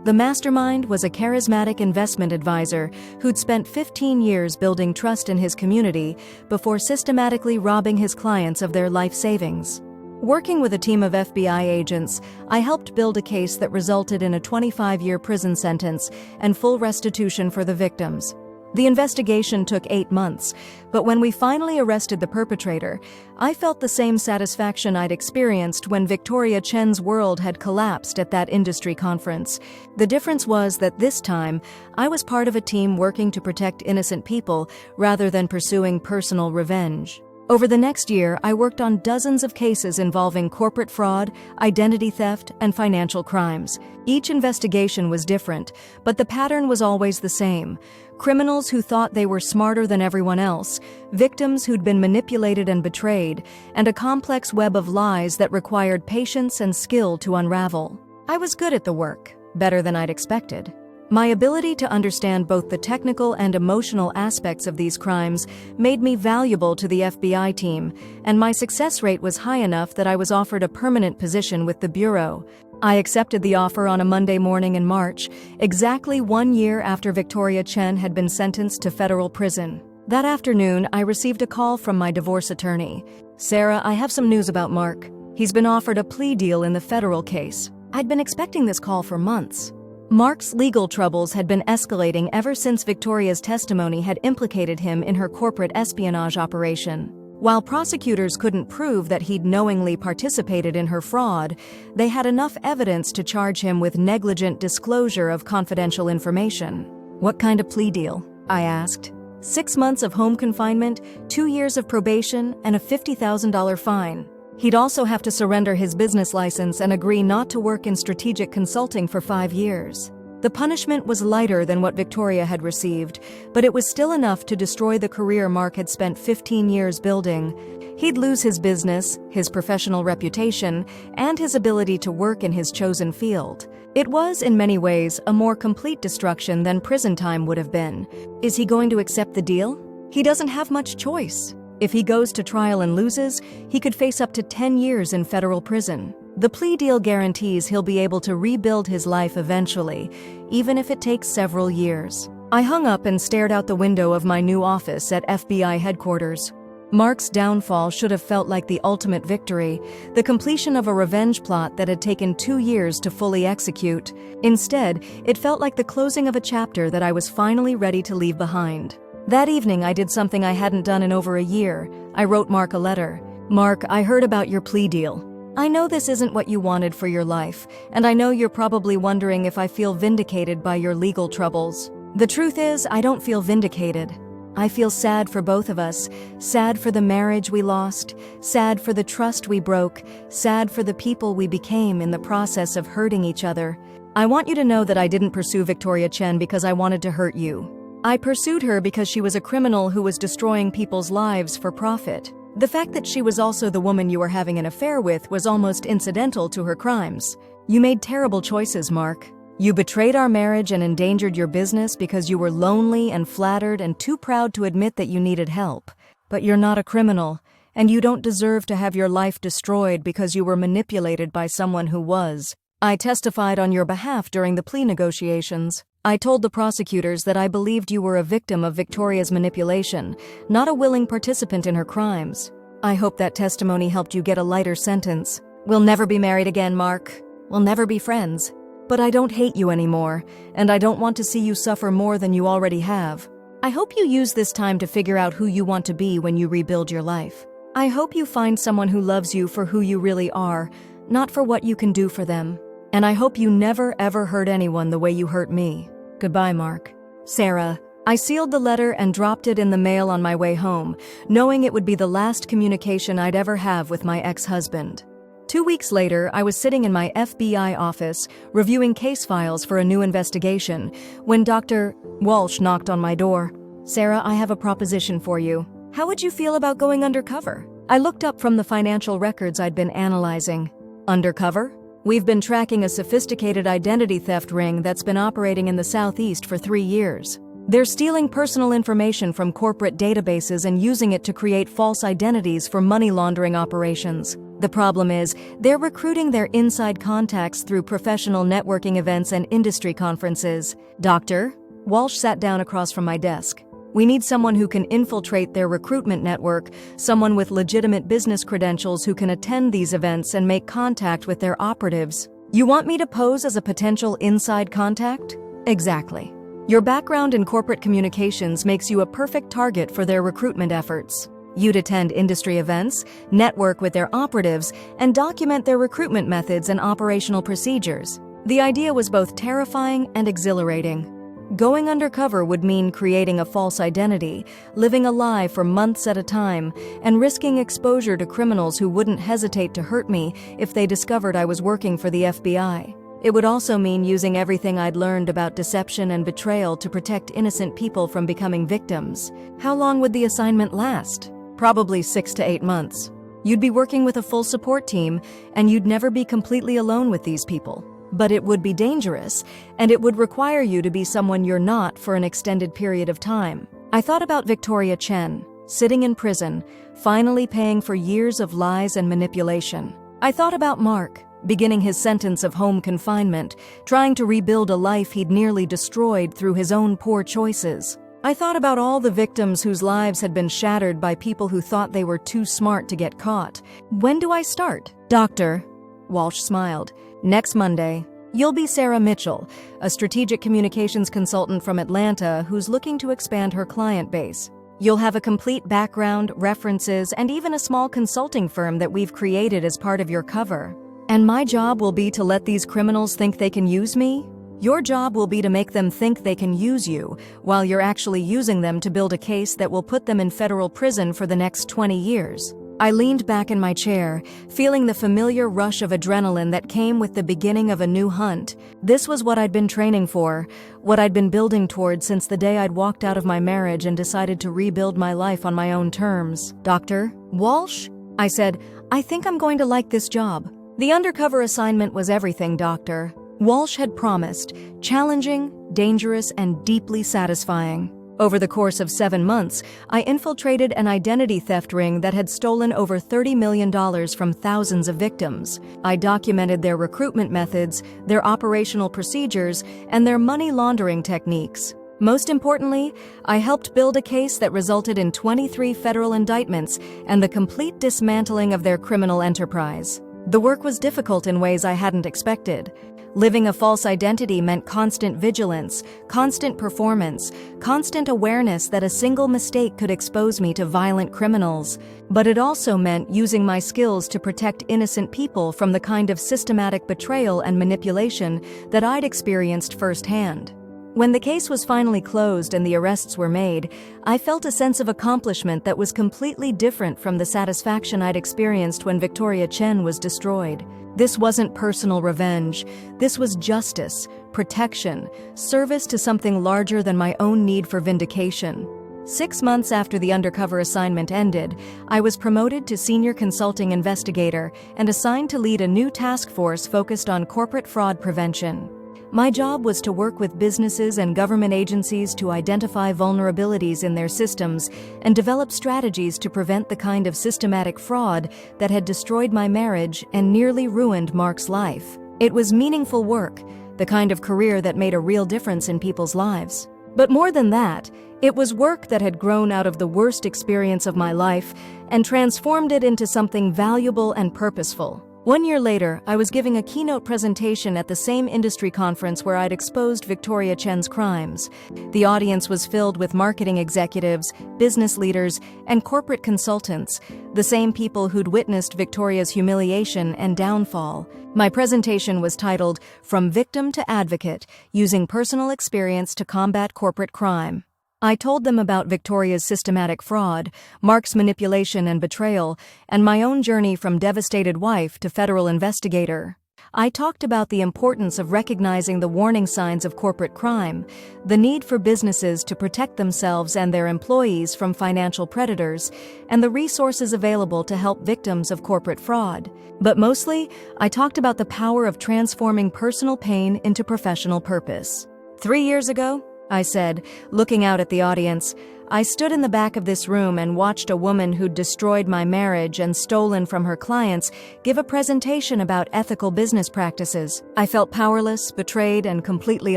The mastermind was a charismatic investment advisor who'd spent 15 years building trust in his community before systematically robbing his clients of their life savings. Working with a team of FBI agents, I helped build a case that resulted in a 25-year prison sentence and full restitution for the victims. The investigation took 8 months, but when we finally arrested the perpetrator, I felt the same satisfaction I'd experienced when Victoria Chen's world had collapsed at that industry conference. The difference was that this time, I was part of a team working to protect innocent people rather than pursuing personal revenge. Over the next year, I worked on dozens of cases involving corporate fraud, identity theft, and financial crimes. Each investigation was different, but the pattern was always the same. Criminals who thought they were smarter than everyone else, victims who'd been manipulated and betrayed, and a complex web of lies that required patience and skill to unravel. I was good at the work, better than I'd expected. My ability to understand both the technical and emotional aspects of these crimes made me valuable to the FBI team, and my success rate was high enough that I was offered a permanent position with the Bureau. I accepted the offer on a Monday morning in March, exactly 1 year after Victoria Chen had been sentenced to federal prison. That afternoon, I received a call from my divorce attorney. "Sarah, I have some news about Mark. He's been offered a plea deal in the federal case." I'd been expecting this call for months. Mark's legal troubles had been escalating ever since Victoria's testimony had implicated him in her corporate espionage operation. While prosecutors couldn't prove that he'd knowingly participated in her fraud, they had enough evidence to charge him with negligent disclosure of confidential information. "What kind of plea deal?" I asked. 6 months of home confinement, 2 years of probation, and a $50,000 fine. He'd also have to surrender his business license and agree not to work in strategic consulting for 5 years. The punishment was lighter than what Victoria had received, but it was still enough to destroy the career Mark had spent 15 years building. He'd lose his business, his professional reputation, and his ability to work in his chosen field. It was, in many ways, a more complete destruction than prison time would have been. Is he going to accept the deal? He doesn't have much choice. If he goes to trial and loses, he could face up to 10 years in federal prison. The plea deal guarantees he'll be able to rebuild his life eventually, even if it takes several years. I hung up and stared out the window of my new office at FBI headquarters. Mark's downfall should have felt like the ultimate victory, the completion of a revenge plot that had taken 2 years to fully execute. Instead, it felt like the closing of a chapter that I was finally ready to leave behind. That evening, I did something I hadn't done in over a year. I wrote Mark a letter. "Mark, I heard about your plea deal. I know this isn't what you wanted for your life, and I know you're probably wondering if I feel vindicated by your legal troubles. The truth is, I don't feel vindicated. I feel sad for both of us, sad for the marriage we lost, sad for the trust we broke, sad for the people we became in the process of hurting each other. I want you to know that I didn't pursue Victoria Chen because I wanted to hurt you. I pursued her because she was a criminal who was destroying people's lives for profit. The fact that she was also the woman you were having an affair with was almost incidental to her crimes. You made terrible choices, Mark. You betrayed our marriage and endangered your business because you were lonely and flattered and too proud to admit that you needed help. But you're not a criminal, and you don't deserve to have your life destroyed because you were manipulated by someone who was. I testified on your behalf during the plea negotiations. I told the prosecutors that I believed you were a victim of Victoria's manipulation, not a willing participant in her crimes. I hope that testimony helped you get a lighter sentence. We'll never be married again, Mark. We'll never be friends. But I don't hate you anymore, and I don't want to see you suffer more than you already have. I hope you use this time to figure out who you want to be when you rebuild your life. I hope you find someone who loves you for who you really are, not for what you can do for them. And I hope you never ever hurt anyone the way you hurt me. Goodbye, Mark. Sarah. I sealed the letter and dropped it in the mail on my way home, knowing it would be the last communication I'd ever have with my ex-husband. 2 weeks later, I was sitting in my FBI office, reviewing case files for a new investigation, when Dr. Walsh knocked on my door. Sarah, I have a proposition for you. How would you feel about going undercover? I looked up from the financial records I'd been analyzing. Undercover? We've been tracking a sophisticated identity theft ring that's been operating in the Southeast for 3 years. They're stealing personal information from corporate databases and using it to create false identities for money laundering operations. The problem is, they're recruiting their inside contacts through professional networking events and industry conferences. Doctor? Walsh sat down across from my desk. We need someone who can infiltrate their recruitment network, someone with legitimate business credentials who can attend these events and make contact with their operatives. You want me to pose as a potential inside contact? Exactly. Your background in corporate communications makes you a perfect target for their recruitment efforts. You'd attend industry events, network with their operatives, and document their recruitment methods and operational procedures. The idea was both terrifying and exhilarating. Going undercover would mean creating a false identity, living a lie for months at a time, and risking exposure to criminals who wouldn't hesitate to hurt me if they discovered I was working for the FBI. It would also mean using everything I'd learned about deception and betrayal to protect innocent people from becoming victims. How long would the assignment last? Probably 6 to 8 months. You'd be working with a full support team, and you'd never be completely alone with these people. But it would be dangerous, and it would require you to be someone you're not for an extended period of time. I thought about Victoria Chen, sitting in prison, finally paying for years of lies and manipulation. I thought about Mark, beginning his sentence of home confinement, trying to rebuild a life he'd nearly destroyed through his own poor choices. I thought about all the victims whose lives had been shattered by people who thought they were too smart to get caught. When do I start? Doctor, Walsh smiled. Next Monday. You'll be Sarah Mitchell, a strategic communications consultant from Atlanta who's looking to expand her client base. You'll have a complete background, references, and even a small consulting firm that we've created as part of your cover. And my job will be to let these criminals think they can use me? Your job will be to make them think they can use you, while you're actually using them to build a case that will put them in federal prison for the next 20 years. I leaned back in my chair, feeling the familiar rush of adrenaline that came with the beginning of a new hunt. This was what I'd been training for, what I'd been building toward since the day I'd walked out of my marriage and decided to rebuild my life on my own terms. Dr. Walsh? I said, I think I'm going to like this job. The undercover assignment was everything, Doctor. Walsh had promised, challenging, dangerous, and deeply satisfying. Over the course of 7 months, I infiltrated an identity theft ring that had stolen over $30 million from thousands of victims. I documented their recruitment methods, their operational procedures, and their money laundering techniques. Most importantly, I helped build a case that resulted in 23 federal indictments and the complete dismantling of their criminal enterprise. The work was difficult in ways I hadn't expected. Living a false identity meant constant vigilance, constant performance, constant awareness that a single mistake could expose me to violent criminals. But it also meant using my skills to protect innocent people from the kind of systematic betrayal and manipulation that I'd experienced firsthand. When the case was finally closed and the arrests were made, I felt a sense of accomplishment that was completely different from the satisfaction I'd experienced when Victoria Chen was destroyed. This wasn't personal revenge. This was justice, protection, service to something larger than my own need for vindication. 6 months after the undercover assignment ended, I was promoted to senior consulting investigator and assigned to lead a new task force focused on corporate fraud prevention. My job was to work with businesses and government agencies to identify vulnerabilities in their systems and develop strategies to prevent the kind of systematic fraud that had destroyed my marriage and nearly ruined Mark's life. It was meaningful work, the kind of career that made a real difference in people's lives. But more than that, it was work that had grown out of the worst experience of my life and transformed it into something valuable and purposeful. 1 year later, I was giving a keynote presentation at the same industry conference where I'd exposed Victoria Chen's crimes. The audience was filled with marketing executives, business leaders, and corporate consultants, the same people who'd witnessed Victoria's humiliation and downfall. My presentation was titled, "From Victim to Advocate, Using Personal Experience to Combat Corporate Crime." I told them about Victoria's systematic fraud, Mark's manipulation and betrayal, and my own journey from devastated wife to federal investigator. I talked about the importance of recognizing the warning signs of corporate crime, the need for businesses to protect themselves and their employees from financial predators, and the resources available to help victims of corporate fraud. But mostly, I talked about the power of transforming personal pain into professional purpose. 3 years ago, I said, looking out at the audience, I stood in the back of this room and watched a woman who'd destroyed my marriage and stolen from her clients give a presentation about ethical business practices. I felt powerless, betrayed, and completely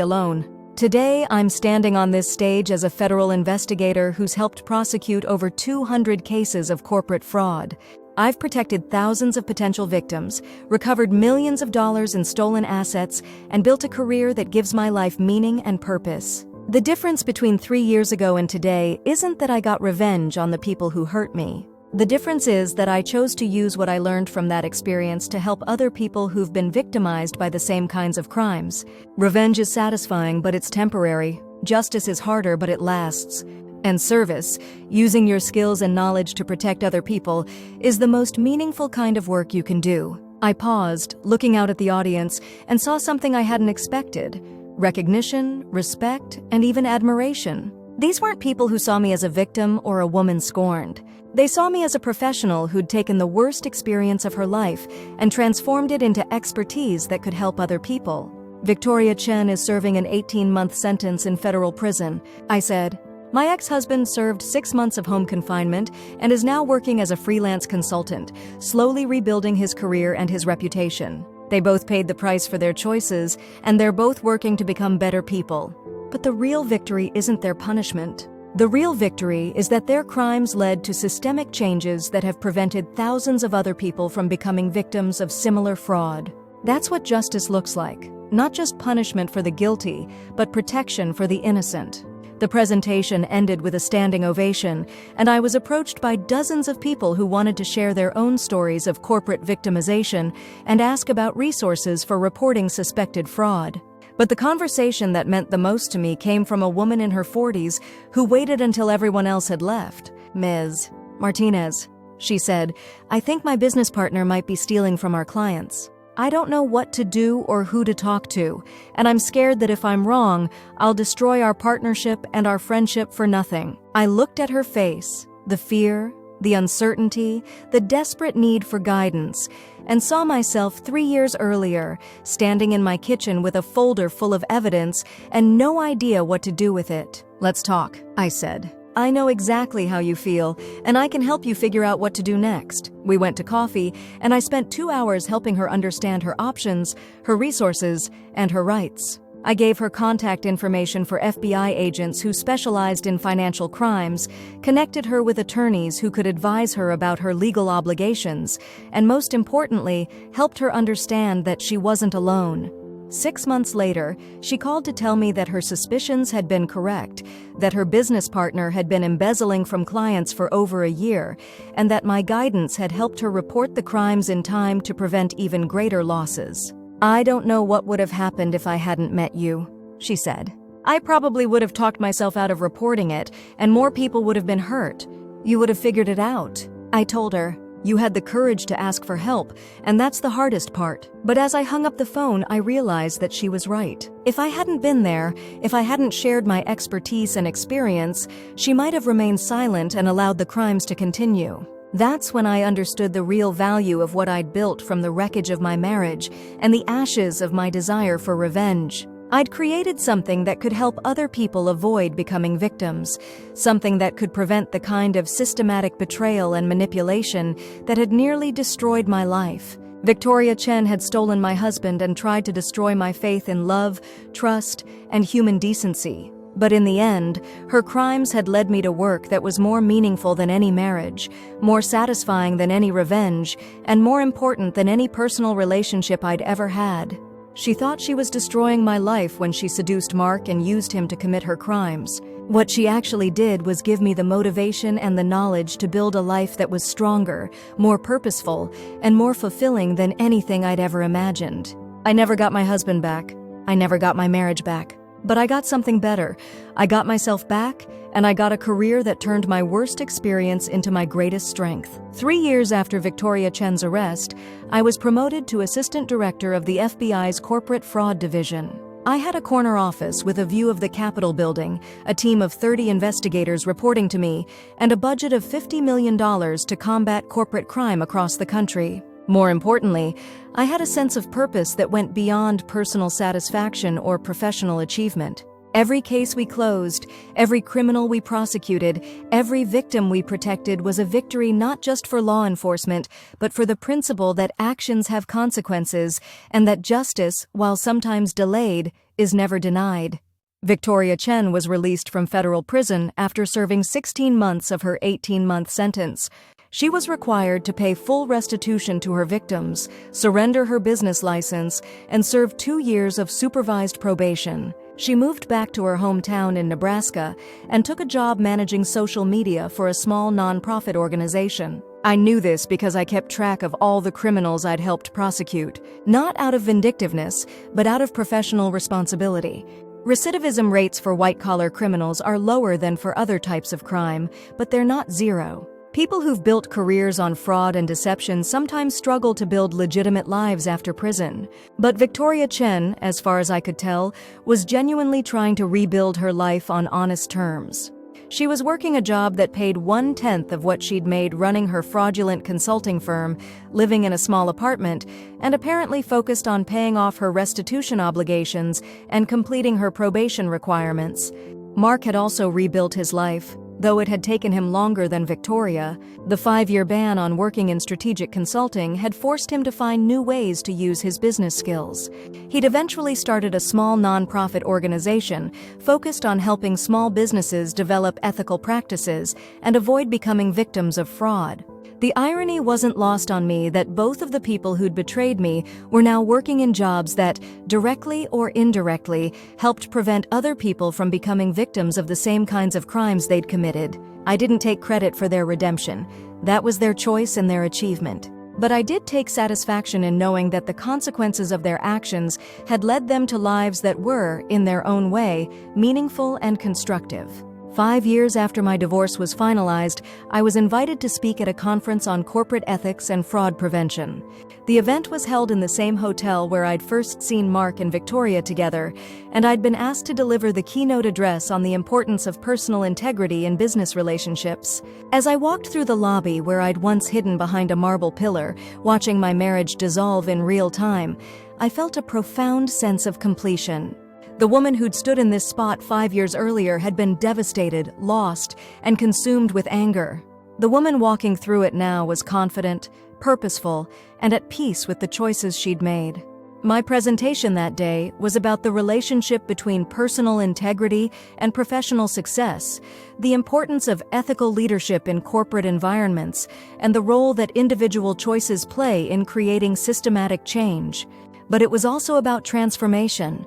alone. Today, I'm standing on this stage as a federal investigator who's helped prosecute over 200 cases of corporate fraud. I've protected thousands of potential victims, recovered millions of dollars in stolen assets, and built a career that gives my life meaning and purpose. The difference between 3 years ago and today isn't that I got revenge on the people who hurt me. The difference is that I chose to use what I learned from that experience to help other people who've been victimized by the same kinds of crimes. Revenge is satisfying, but it's temporary. Justice is harder, but it lasts. And service, using your skills and knowledge to protect other people, is the most meaningful kind of work you can do. I paused, looking out at the audience, and saw something I hadn't expected. Recognition, respect, and even admiration. These weren't people who saw me as a victim or a woman scorned. They saw me as a professional who'd taken the worst experience of her life and transformed it into expertise that could help other people. Victoria Chen is serving an 18-month sentence in federal prison, I said. My ex-husband served 6 months of home confinement and is now working as a freelance consultant, slowly rebuilding his career and his reputation. They both paid the price for their choices, and they're both working to become better people. But the real victory isn't their punishment. The real victory is that their crimes led to systemic changes that have prevented thousands of other people from becoming victims of similar fraud. That's what justice looks like. Not just punishment for the guilty, but protection for the innocent. The presentation ended with a standing ovation, and I was approached by dozens of people who wanted to share their own stories of corporate victimization and ask about resources for reporting suspected fraud. But the conversation that meant the most to me came from a woman in her 40s who waited until everyone else had left. Ms. Martinez, she said, I think my business partner might be stealing from our clients. I don't know what to do or who to talk to, and I'm scared that if I'm wrong, I'll destroy our partnership and our friendship for nothing. I looked at her face, the fear, the uncertainty, the desperate need for guidance, and saw myself 3 years earlier, standing in my kitchen with a folder full of evidence and no idea what to do with it. Let's talk, I said. I know exactly how you feel, and I can help you figure out what to do next. We went to coffee, and I spent 2 hours helping her understand her options, her resources, and her rights. I gave her contact information for FBI agents who specialized in financial crimes, connected her with attorneys who could advise her about her legal obligations, and most importantly, helped her understand that she wasn't alone. 6 months later, she called to tell me that her suspicions had been correct, that her business partner had been embezzling from clients for over a year, and that my guidance had helped her report the crimes in time to prevent even greater losses. I don't know what would have happened if I hadn't met you, she said. I probably would have talked myself out of reporting it, and more people would have been hurt. You would have figured it out. I told her. You had the courage to ask for help, and that's the hardest part. But as I hung up the phone, I realized that she was right. If I hadn't been there, if I hadn't shared my expertise and experience, she might have remained silent and allowed the crimes to continue. That's when I understood the real value of what I'd built from the wreckage of my marriage and the ashes of my desire for revenge. I'd created something that could help other people avoid becoming victims, something that could prevent the kind of systematic betrayal and manipulation that had nearly destroyed my life. Victoria Chen had stolen my husband and tried to destroy my faith in love, trust, and human decency. But in the end, her crimes had led me to work that was more meaningful than any marriage, more satisfying than any revenge, and more important than any personal relationship I'd ever had. She thought she was destroying my life when she seduced Mark and used him to commit her crimes. What she actually did was give me the motivation and the knowledge to build a life that was stronger, more purposeful, and more fulfilling than anything I'd ever imagined. I never got my husband back. I never got my marriage back. But I got something better. I got myself back, and I got a career that turned my worst experience into my greatest strength. 3 years after Victoria Chen's arrest, I was promoted to Assistant Director of the FBI's Corporate Fraud Division. I had a corner office with a view of the Capitol building, a team of 30 investigators reporting to me, and a budget of $50 million to combat corporate crime across the country. More importantly, I had a sense of purpose that went beyond personal satisfaction or professional achievement. Every case we closed, every criminal we prosecuted, every victim we protected was a victory not just for law enforcement, but for the principle that actions have consequences and that justice, while sometimes delayed, is never denied. Victoria Chen was released from federal prison after serving 16 months of her 18-month sentence. She was required to pay full restitution to her victims, surrender her business license, and serve 2 years of supervised probation. She moved back to her hometown in Nebraska and took a job managing social media for a small nonprofit organization. I knew this because I kept track of all the criminals I'd helped prosecute, not out of vindictiveness, but out of professional responsibility. Recidivism rates for white-collar criminals are lower than for other types of crime, but they're not zero. People who've built careers on fraud and deception sometimes struggle to build legitimate lives after prison. But Victoria Chen, as far as I could tell, was genuinely trying to rebuild her life on honest terms. She was working a job that paid 1/10 of what she'd made running her fraudulent consulting firm, living in a small apartment, and apparently focused on paying off her restitution obligations and completing her probation requirements. Mark had also rebuilt his life. Though it had taken him longer than Victoria, the 5-year ban on working in strategic consulting had forced him to find new ways to use his business skills. He'd eventually started a small nonprofit organization focused on helping small businesses develop ethical practices and avoid becoming victims of fraud. The irony wasn't lost on me that both of the people who'd betrayed me were now working in jobs that, directly or indirectly, helped prevent other people from becoming victims of the same kinds of crimes they'd committed. I didn't take credit for their redemption. That was their choice and their achievement. But I did take satisfaction in knowing that the consequences of their actions had led them to lives that were, in their own way, meaningful and constructive. 5 years after my divorce was finalized, I was invited to speak at a conference on corporate ethics and fraud prevention. The event was held in the same hotel where I'd first seen Mark and Victoria together, and I'd been asked to deliver the keynote address on the importance of personal integrity in business relationships. As I walked through the lobby where I'd once hidden behind a marble pillar, watching my marriage dissolve in real time, I felt a profound sense of completion. The woman who'd stood in this spot 5 years earlier had been devastated, lost, and consumed with anger. The woman walking through it now was confident, purposeful, and at peace with the choices she'd made. My presentation that day was about the relationship between personal integrity and professional success, the importance of ethical leadership in corporate environments, and the role that individual choices play in creating systematic change. But it was also about transformation,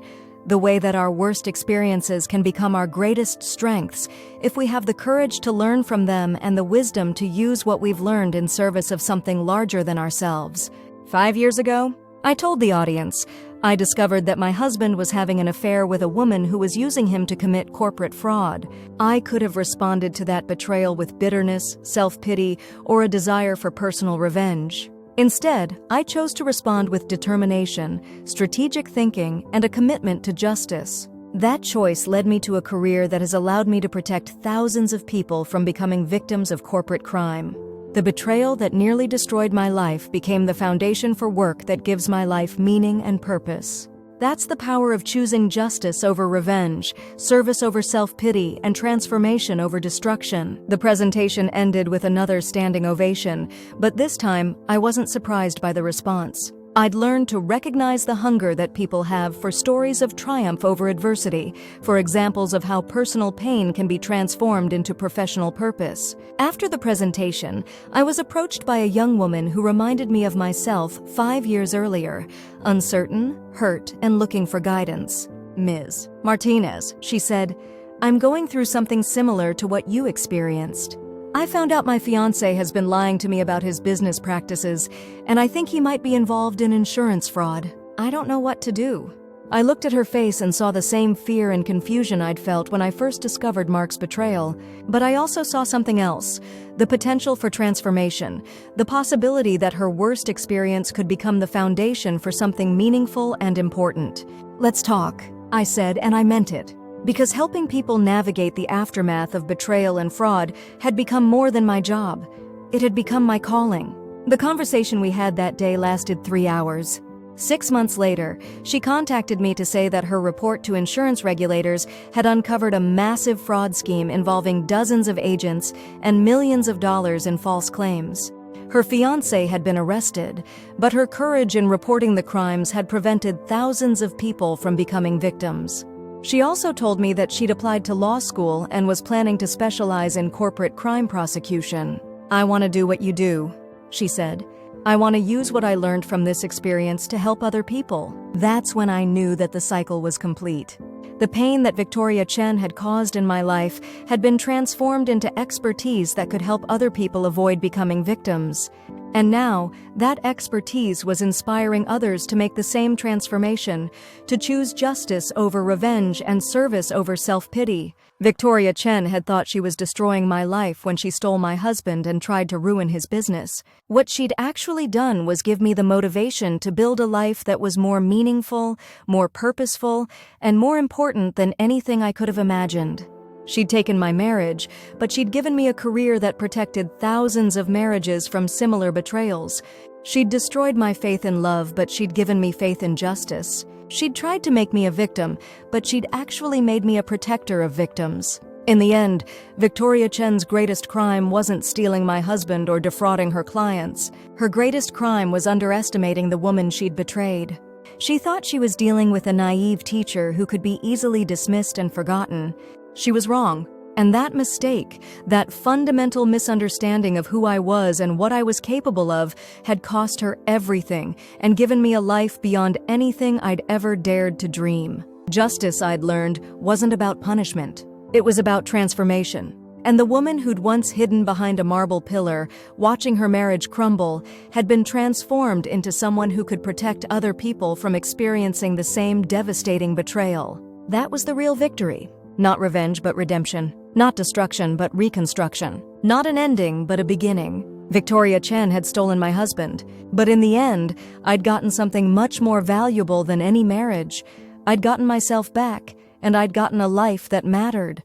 the way that our worst experiences can become our greatest strengths if we have the courage to learn from them and the wisdom to use what we've learned in service of something larger than ourselves. 5 years ago, I told the audience, I discovered that my husband was having an affair with a woman who was using him to commit corporate fraud. I could have responded to that betrayal with bitterness, self-pity, or a desire for personal revenge. Instead, I chose to respond with determination, strategic thinking, and a commitment to justice. That choice led me to a career that has allowed me to protect thousands of people from becoming victims of corporate crime. The betrayal that nearly destroyed my life became the foundation for work that gives my life meaning and purpose. That's the power of choosing justice over revenge, service over self-pity, and transformation over destruction. The presentation ended with another standing ovation, but this time I wasn't surprised by the response. I'd learned to recognize the hunger that people have for stories of triumph over adversity, for examples of how personal pain can be transformed into professional purpose. After the presentation, I was approached by a young woman who reminded me of myself 5 years earlier, uncertain, hurt, and looking for guidance. "Ms. Martinez," she said, "I'm going through something similar to what you experienced. I found out my fiancé has been lying to me about his business practices, and I think he might be involved in insurance fraud. I don't know what to do." I looked at her face and saw the same fear and confusion I'd felt when I first discovered Mark's betrayal. But I also saw something else: the potential for transformation, the possibility that her worst experience could become the foundation for something meaningful and important. "Let's talk," I said, and I meant it. Because helping people navigate the aftermath of betrayal and fraud had become more than my job. It had become my calling. The conversation we had that day lasted 3 hours. 6 months later, she contacted me to say that her report to insurance regulators had uncovered a massive fraud scheme involving dozens of agents and millions of dollars in false claims. Her fiancé had been arrested, but her courage in reporting the crimes had prevented thousands of people from becoming victims. She also told me that she'd applied to law school and was planning to specialize in corporate crime prosecution. "I want to do what you do," she said. "I want to use what I learned from this experience to help other people." That's when I knew that the cycle was complete. The pain that Victoria Chen had caused in my life had been transformed into expertise that could help other people avoid becoming victims. And now, that expertise was inspiring others to make the same transformation, to choose justice over revenge and service over self-pity. Victoria Chen had thought she was destroying my life when she stole my husband and tried to ruin his business. What she'd actually done was give me the motivation to build a life that was more meaningful, more purposeful, and more important than anything I could have imagined. She'd taken my marriage, but she'd given me a career that protected thousands of marriages from similar betrayals. She'd destroyed my faith in love, but she'd given me faith in justice. She'd tried to make me a victim, but she'd actually made me a protector of victims. In the end, Victoria Chen's greatest crime wasn't stealing my husband or defrauding her clients. Her greatest crime was underestimating the woman she'd betrayed. She thought she was dealing with a naive teacher who could be easily dismissed and forgotten. She was wrong, and that mistake, that fundamental misunderstanding of who I was and what I was capable of, had cost her everything and given me a life beyond anything I'd ever dared to dream. Justice, I'd learned, wasn't about punishment. It was about transformation. And the woman who'd once hidden behind a marble pillar, watching her marriage crumble, had been transformed into someone who could protect other people from experiencing the same devastating betrayal. That was the real victory. Not revenge, but redemption. Not destruction, but reconstruction. Not an ending, but a beginning. Victoria Chen had stolen my husband, but in the end, I'd gotten something much more valuable than any marriage. I'd gotten myself back, and I'd gotten a life that mattered.